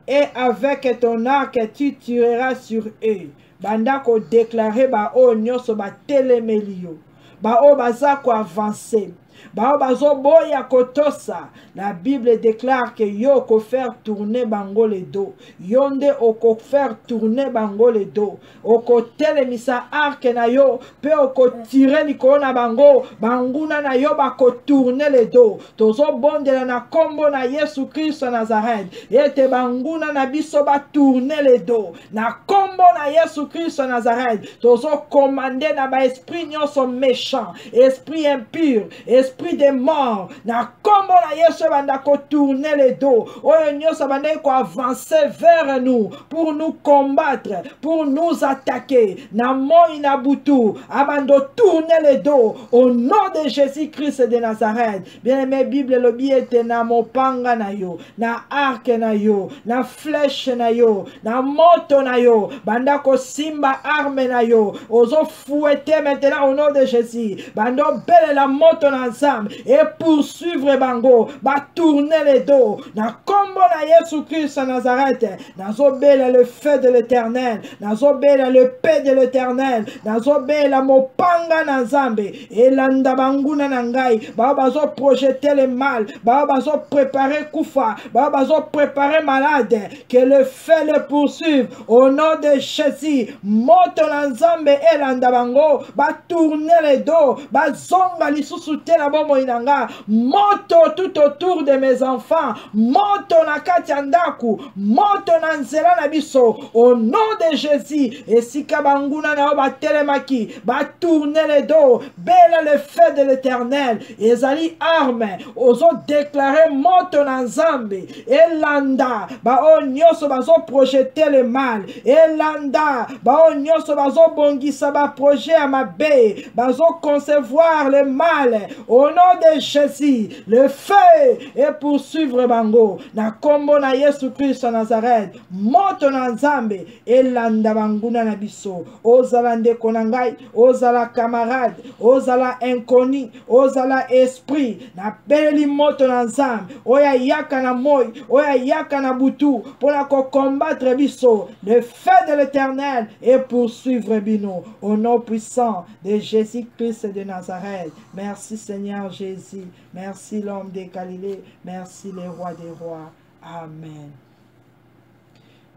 et avec ton arc tu tireras sur eux. Banda ko déclarer o nyoso ba telemelio, o baza ko avancer. Boya kotosa. La Bible déclare que yo ko faire tourner bango le dos. Yonde o ko faire tourner bango le dos. O ko telemisa arc na yo, pe o ko tirer liko na bango, banguna na yo ba ko tourner le dos. Tozo bondela na kombo na Yesu Christ Nazareth. Ete banguna na biso ba tourner le dos. Na kombo na Yesu Christ Nazareth. Tozo commander na ba esprit nyonso méchant, esprit impur, esprit de mort, na kombo na Yesu banda ko tourner le dos, oyo nyoso banda ko avancer vers nous pour nous combattre, pour nous attaquer, na moi na butu, abando tourner le dos au nom de Jésus-Christ de Nazareth. Bien-aimé, Bible lobi ete na mopanga na yo, na arc na yo, na flèche na yo, na moto na yo, banda ko simba arme na yo, ozo fouetter maintenant au nom de Jésus, bando belle la moto na et poursuivre bango, tourner les dos, na kombo na Yesu Christ Nazareth, nazobela le feu de l'Éternel, nazobela le paix de l'Éternel, nazobela mopanga na Nzambe, elanda banguna na ngai, bazo projeter le mal, bazo préparer kufa, bazo préparer malade, que le feu le poursuive au nom de Jésus, moto na Nzambe elanda bango, tourner les dos, zonga lisusu te na bomo inanga, moto tout autour de mes enfants, moto na kati ya ndaku, moto na nzela na biso, au nom de Jésus, esika banguna na ba telemaki, tourner les dos, belle le feu de l'Éternel, ezali arme, ozo déclarer moto na Nzambe, elanda, o nyoso bazo projeter le mal, elanda, o nyoso bazo bongisa ba projet à ma baie, bazo concevoir le mal, au nom de Jésus, le feu est poursuivre bango, na kombo na Yesu Christ Nazareth, moto na Nzambe, elanda banguna na biso, ozala ndeko na ngai, ozala camarade, ozala inconnu, ozala esprit, na beli moto na Nzambe, oya yaka na moi, oya yaka na butu, pour la combattre biso, le feu de l'Éternel est poursuivre bino, au nom puissant de Jésus-Christ de Nazareth. Merci Seigneur Jésus, merci l'homme de Galilée, merci le roi des rois. Amen.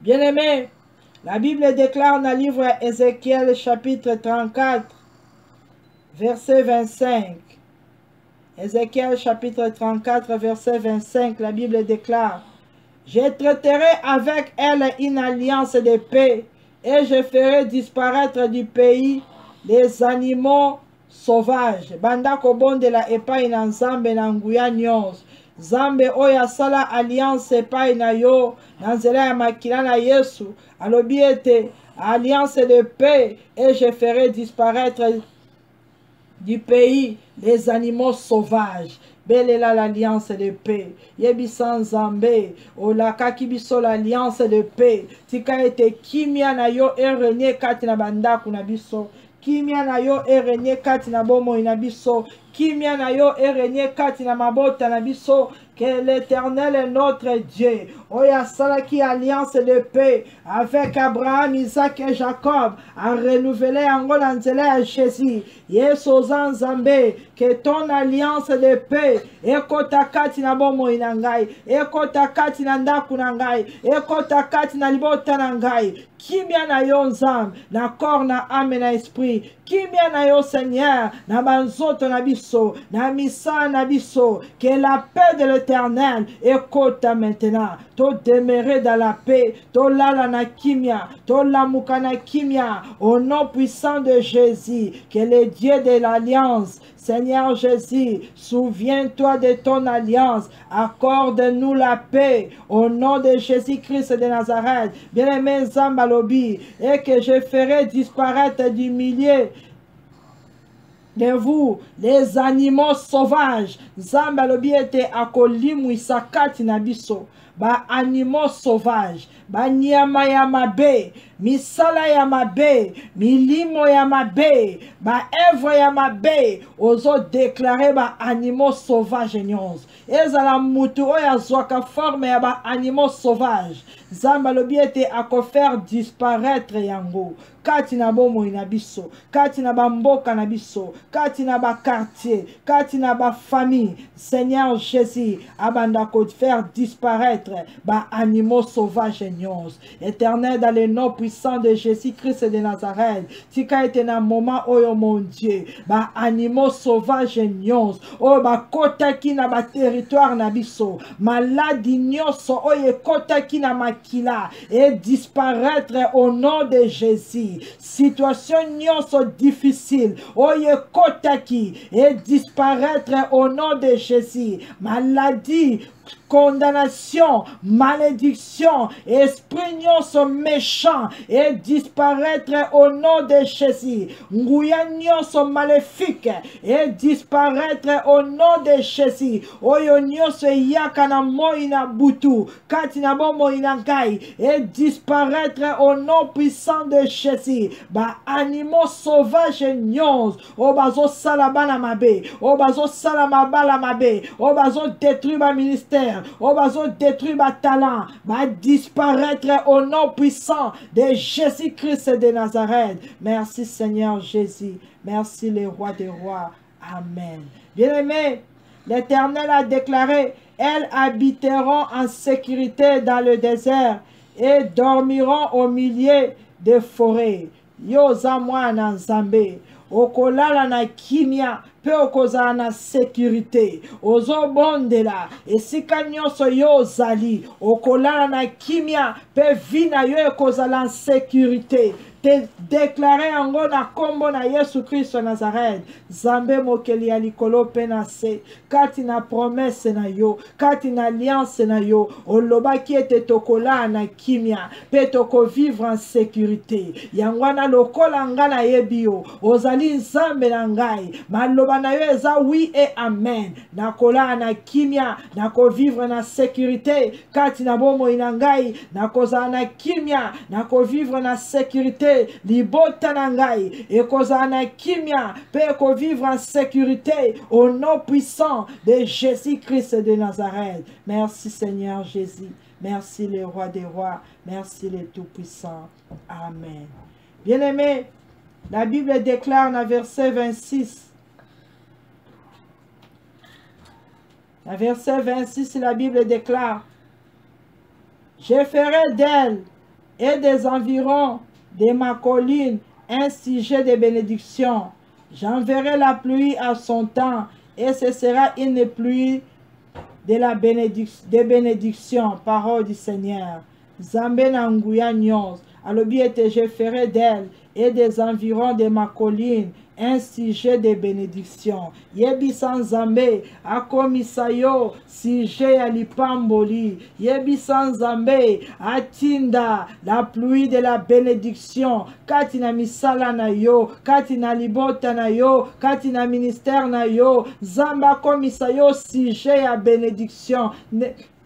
Bien-aimés, la Bible déclare dans le livre Ézéchiel chapitre 34, verset 25. Ézéchiel chapitre 34, verset 25, la Bible déclare: je traiterai avec elle une alliance de paix et je ferai disparaître du pays les animaux sauvages. Banda kobonde la epai na Nzambe na nguya nyonso. Nzambe oyo asala alliance epai na yo na nzela ya makila na Yesu. Alobi ete alliance de paix et je ferai disparaître du pays les animaux sauvages. Belle est l'alliance de paix. Yebisa Nzambe, olaka kibiso l'alliance de paix. Tika ete kimia na yo erenye kati na bandaku na biso. Kimia na yo erenye kati na bomo na biso. Kimia na yo erenye kati na mabota na biso. Que l'Éternel est notre Dieu. Oya salaki alliance de paix avec Abraham, Isaac et Jacob a renouvelé en nzela ya Jésus. Yesu Nzambe, que ton alliance de paix ekota kati na bomo na ngai, ekota kati na ndaku na ngai, ekota kati na libota na ngai. Kimia na yo Nzambe, na corps na âme na esprit. Kimia na yo Seigneur, na banzoto na biso, na misa na biso. Que la paix de l'Éternel Éternel, écoute maintenant. To demeurer dans la paix, to lala na kimia, to lamuka na kimia, au nom puissant de Jésus, que le Dieu de l'alliance, Seigneur Jésus, souviens-toi de ton alliance, accorde-nous la paix, au nom de Jésus-Christ de Nazareth, bien-aimé Zambalobi, et que je ferai disparaître du milieu de vous, les animaux sauvages. Zambalobi était akolimu isakati na biso. Ba animaux sauvages, ba nyama ya mabe, misala ya mabe, milimo ya mabe, ba œuvre ya mabe, ozo déclarer ba animaux sauvages nyonso. Ezala mutu oya zwaka forme ya ba animaux sauvages. Zambalobi était à faire disparaître yango. Kati na bomo na biso, kati na ba mboka na biso, kati na ba quartier, kati na ba famille. Seigneur Jésus, abanda ko faire disparaître ba animaux sauvages nyons. Éternel, dans le nom puissant de Jésus-Christ de Nazareth, tika ete na moment oyo mon Dieu, ba animaux sauvages nyons, o ba kotaki na ba territoire na biso, maladie nyonso oyo kotaki na makila et disparaître au nom de Jésus. Situation nyonso difficile, oye kotaki et disparaître au nom de Jésus. Maladie, condamnation, malédiction, esprit nyonso méchant et disparaître au nom de Jésus. Nguya nyonso maléfique et disparaître au nom de Jésus. Oyo nyonso yaka na moi na butu, kati na bomo ina ngai et disparaître au nom puissant de Jésus. Ba animaux sauvages nyons, o bazo salabana mabe, o bazo salamabala mabe, o bazo détruire ba ministère, on va détruire ma talent, va disparaître au nom puissant de Jésus-Christ de Nazareth. Merci Seigneur Jésus. Merci le roi des rois. Amen. Bien-aimés, l'Éternel a déclaré, elles habiteront en sécurité dans le désert et dormiront au milieu des forêts. Yo zamwa na nzambe, okolala na kimia, pe okozala na sécurité. Ozobondela, esika nyonso yo zali, okolala na kimia, pe vina yo ekozala en sécurité. Te déclarer yango na kombo na Yesu Christo Nazareth. Zambe mokeli ya likolo pe na se, kati na promesse na yo, kati na alliance na yo, olobaki ete tokola na kimia, pe toko vivre en sécurité. Yangwana lokola nga na yebi yo, ozali nzambe na ngai, maloba na yo eza oui et amen. Nakola na kimia, nako vivre na sécurité, kati na bomo ina ngai, nakozala na kimia, nako vivre na sécurité. Libota na ngai, ekozala na kimia, pe eko vivre en sécurité au nom puissant de Jésus-Christ de Nazareth. Merci Seigneur Jésus. Merci le roi des rois. Merci le tout-puissant. Amen. Bien-aimés, la Bible déclare dans verset 26. Dans verset 26, la Bible déclare: je ferai d'elle et des environs de ma colline un sujet de bénédiction. J'enverrai la pluie à son temps, et ce sera une pluie de la bénédiction. Parole du Seigneur. Zambe na nguya nyons, alobi ete je ferai d'elle et des environs de ma colline un sujet de bénédiction. Yebi sans Zambé, akomisayo, sujet à lipamboli. Yebi sans Zambé, atinda, la pluie de la bénédiction. Katina misala na yo, katina libota na yo, katina ministère na yo. Zamba komisayo, sujet à bénédiction.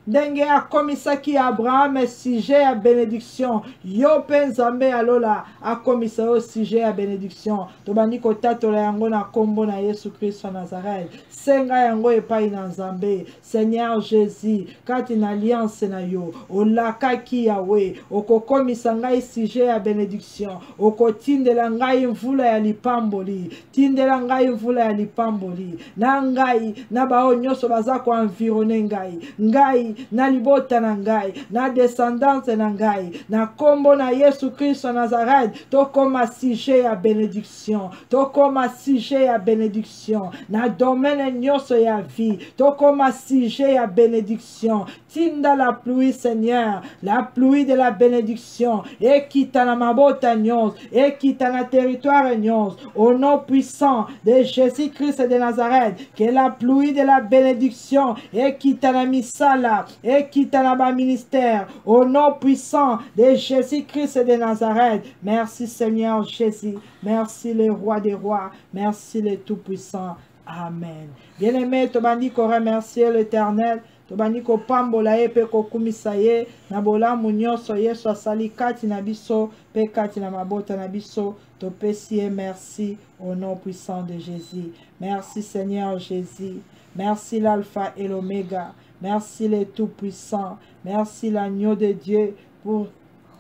Ndenge a komisaki Abraham sujet à bénédiction. Yo penzambe alola a komisa au sujet à bénédiction. Tobani kotato la yango na kombo na Yesu Christ Nazareth. Senga yango epai na Nzambe. Seigneur Jésus, kati na alliance na yo, olaka ki yawe, oko komisa ngai sujet à bénédiction. Oko tindela ngai mvula ya lipamboli. Tindela ngai mvula ya lipamboli. Na ngai na bao nyoso baza ko environner ngai. Ngai ngai, na libota na ngai, na descendance na ngai, na kombo na Yesu Christ Nazareth, tokoma sujet ya bénédiction, tokoma sujet ya bénédiction, na domaine nyonso ya vie, tokoma sujet ya bénédiction, tinda la pluie Seigneur, la pluie de la bénédiction, et quitta na mabota nyonso, et quitta na territoire nyonso, au nom puissant de Jésus-Christ de Nazareth, que la pluie de la bénédiction, et quitta na misala, et quitta na ba ministère, au nom puissant de Jésus-Christ de Nazareth. Merci Seigneur Jésus, merci le roi des rois, merci le tout-puissant. Amen. Bien-aimé, tobandi ko remercier l'Éternel, tobandi ko pambola ye pe ko kumisa ye, na bolamu nyonso Yesu asali kati na biso, pe kati na mabota na biso, topesi ye merci au nom puissant de Jésus. Merci Seigneur Jésus, merci l'alpha et l'oméga, merci le tout-puissant, merci l'agneau de Dieu pour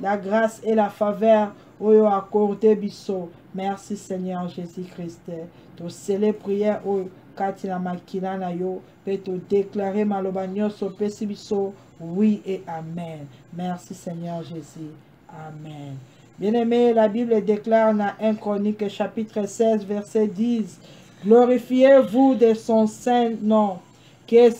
la grâce et la faveur oyo accordé biso. Merci Seigneur Jésus-Christ. To scellé prière oyo kati na makila na yo, pe to déclarer maloba nyonso pesi biso oui et amen. Merci Seigneur Jésus. Amen. Bien-aimé, la Bible déclare dans 1 Chronique chapitre 16 verset 10, glorifiez-vous de son saint nom, que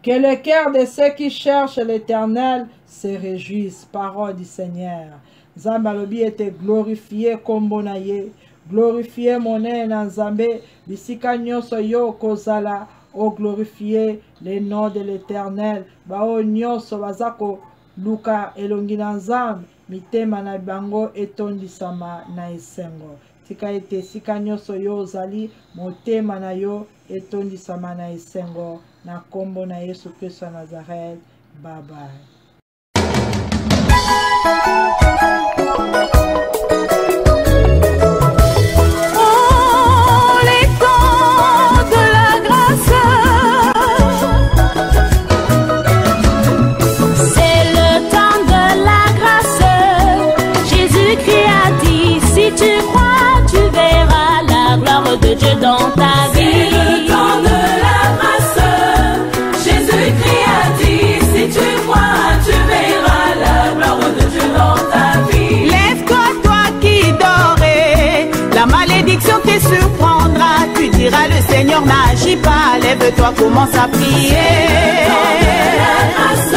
le cœur de ceux qui cherchent l'Éternel se réjouisse. Parole du Seigneur. Zambalobi était glorifié comme bonaye, glorifié moné na Nzambe, bisika nyonso yo kozala, o glorifié le nom de l'Éternel. Bao nyonso bazako luka elongi na Nzambe, mitema na bango etondisama na esengo. Tika ete sika nyonso yo zali, motema na yo etondisama na esengo. Na kombo na Yesu Kristo Nazareth. Bye bye. Oh, les temps de la grâce, c'est le temps de la grâce. Jésus-Christ a dit, si tu crois, tu verras la gloire de Dieu dans ta vie. C'est le temps de la grâce. Jésus-Christ a dit, si tu crois, tu verras la gloire de Dieu dans ta vie. Lève-toi, toi qui dors, la malédiction te surprendra. Tu diras, le Seigneur n'agit pas. Lève-toi, commence à prier. C'est le temps de la grâce.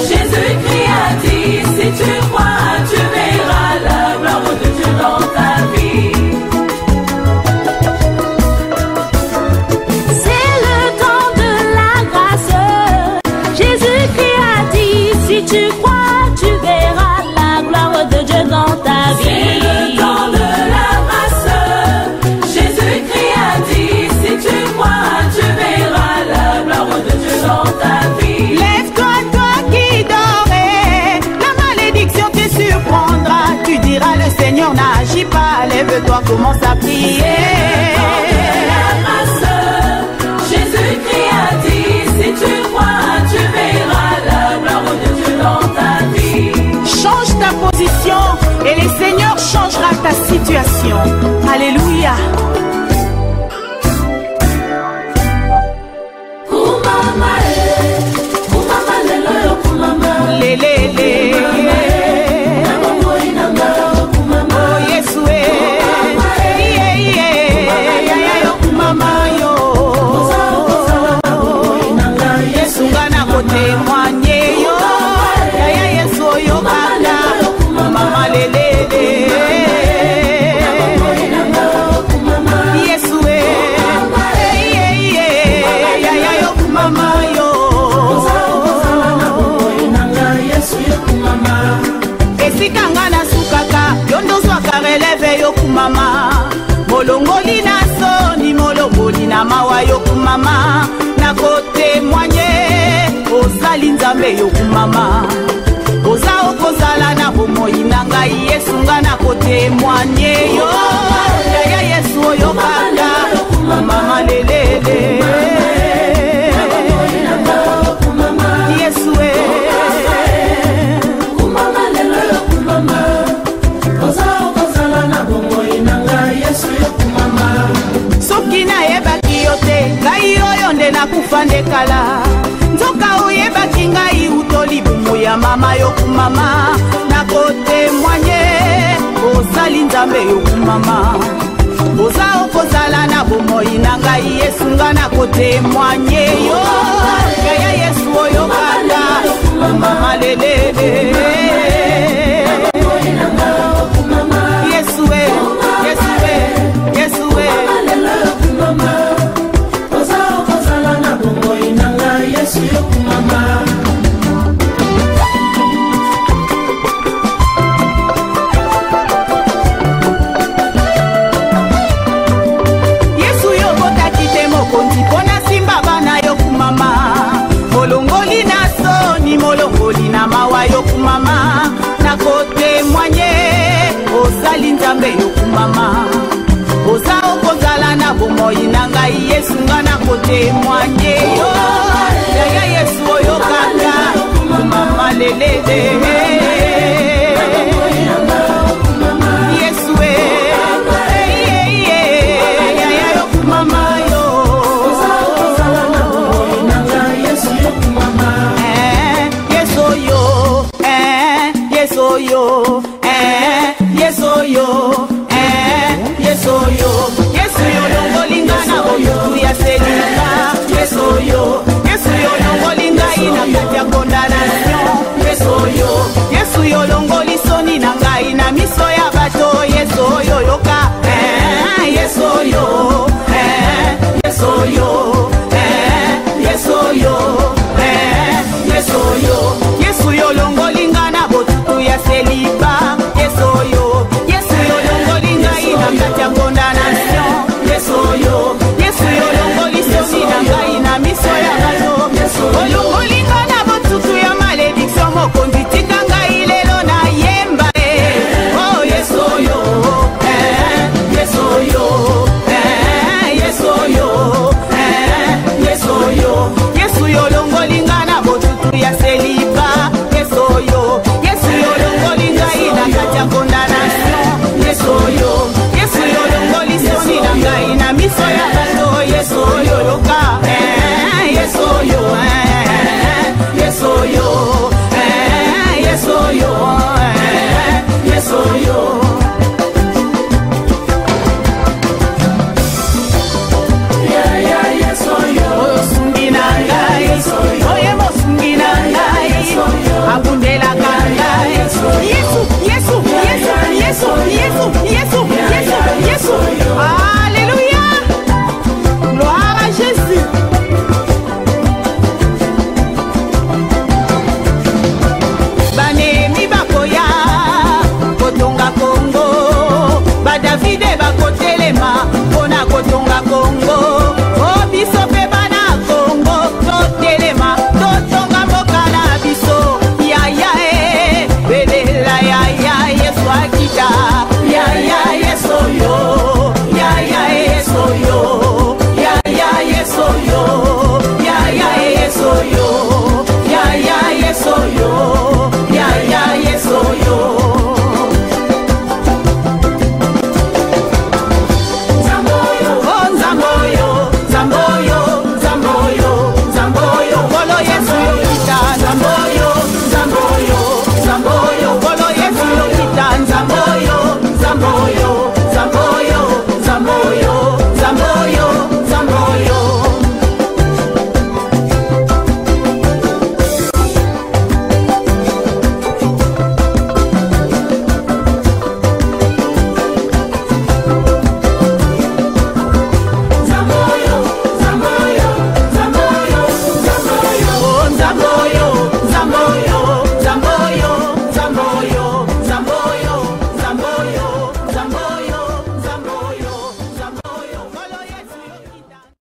Jésus-Christ a dit, si tu crois, tu verras la gloire de Dieu dans ta vie. C'est le temps de la grâce. Jésus-Christ a dit, si tu crois, tu verras la gloire de Dieu dans ta vie. C'est le temps de la grâce. Jésus-Christ a dit, si tu crois, tu verras la gloire de Dieu dans ta vie. Lève-toi, toi qui dors, la malédiction te surprendra. Tu diras, le Seigneur n'agit pas. Lève-toi, commence à prier. C'est le temps de la grâce. Jésus-Christ a dit, si tu crois, tu verras la gloire de Dieu dans ta vie. Change ta position et le Seigneur changera ta situation. Alléluia. Molongoli na soni, molongoli na mawa yokumama. Na kote mwanye, ozali Nzambe yokumama. Oza okozala na bomoi na ngai Yesu nga na kote mwanye yo. Yaya Yesu oyokanda, mama lelele. Yesu kumama lelo yokumama. Oza okozala na bomoi na ngai Yesu yokumama. Soki na yebaki yo te, ngai oyo nde nakufa nde kala. nzambe yokumama oza okozala na bomoi na ngai Yesu nga na kotemwanye yo ya Yesu oyo kaka mama lelele Yesu we Yesu we Yesu we oza okozala na bomoi na ngai Yesu yokumama molongoli na mawa yokumama na kote mwanye osali nzambe yokumama oza okozala na bomoi na ngai Yesu nga na kote mwanye yo ya Yesu oyo kaka mama lelele Yesu we ya yokumama yo oza okozala na bomoi na ngai Yesu yokumama Yesu yo longolinga na boyo ya selika Yesu yo longolinga ina kati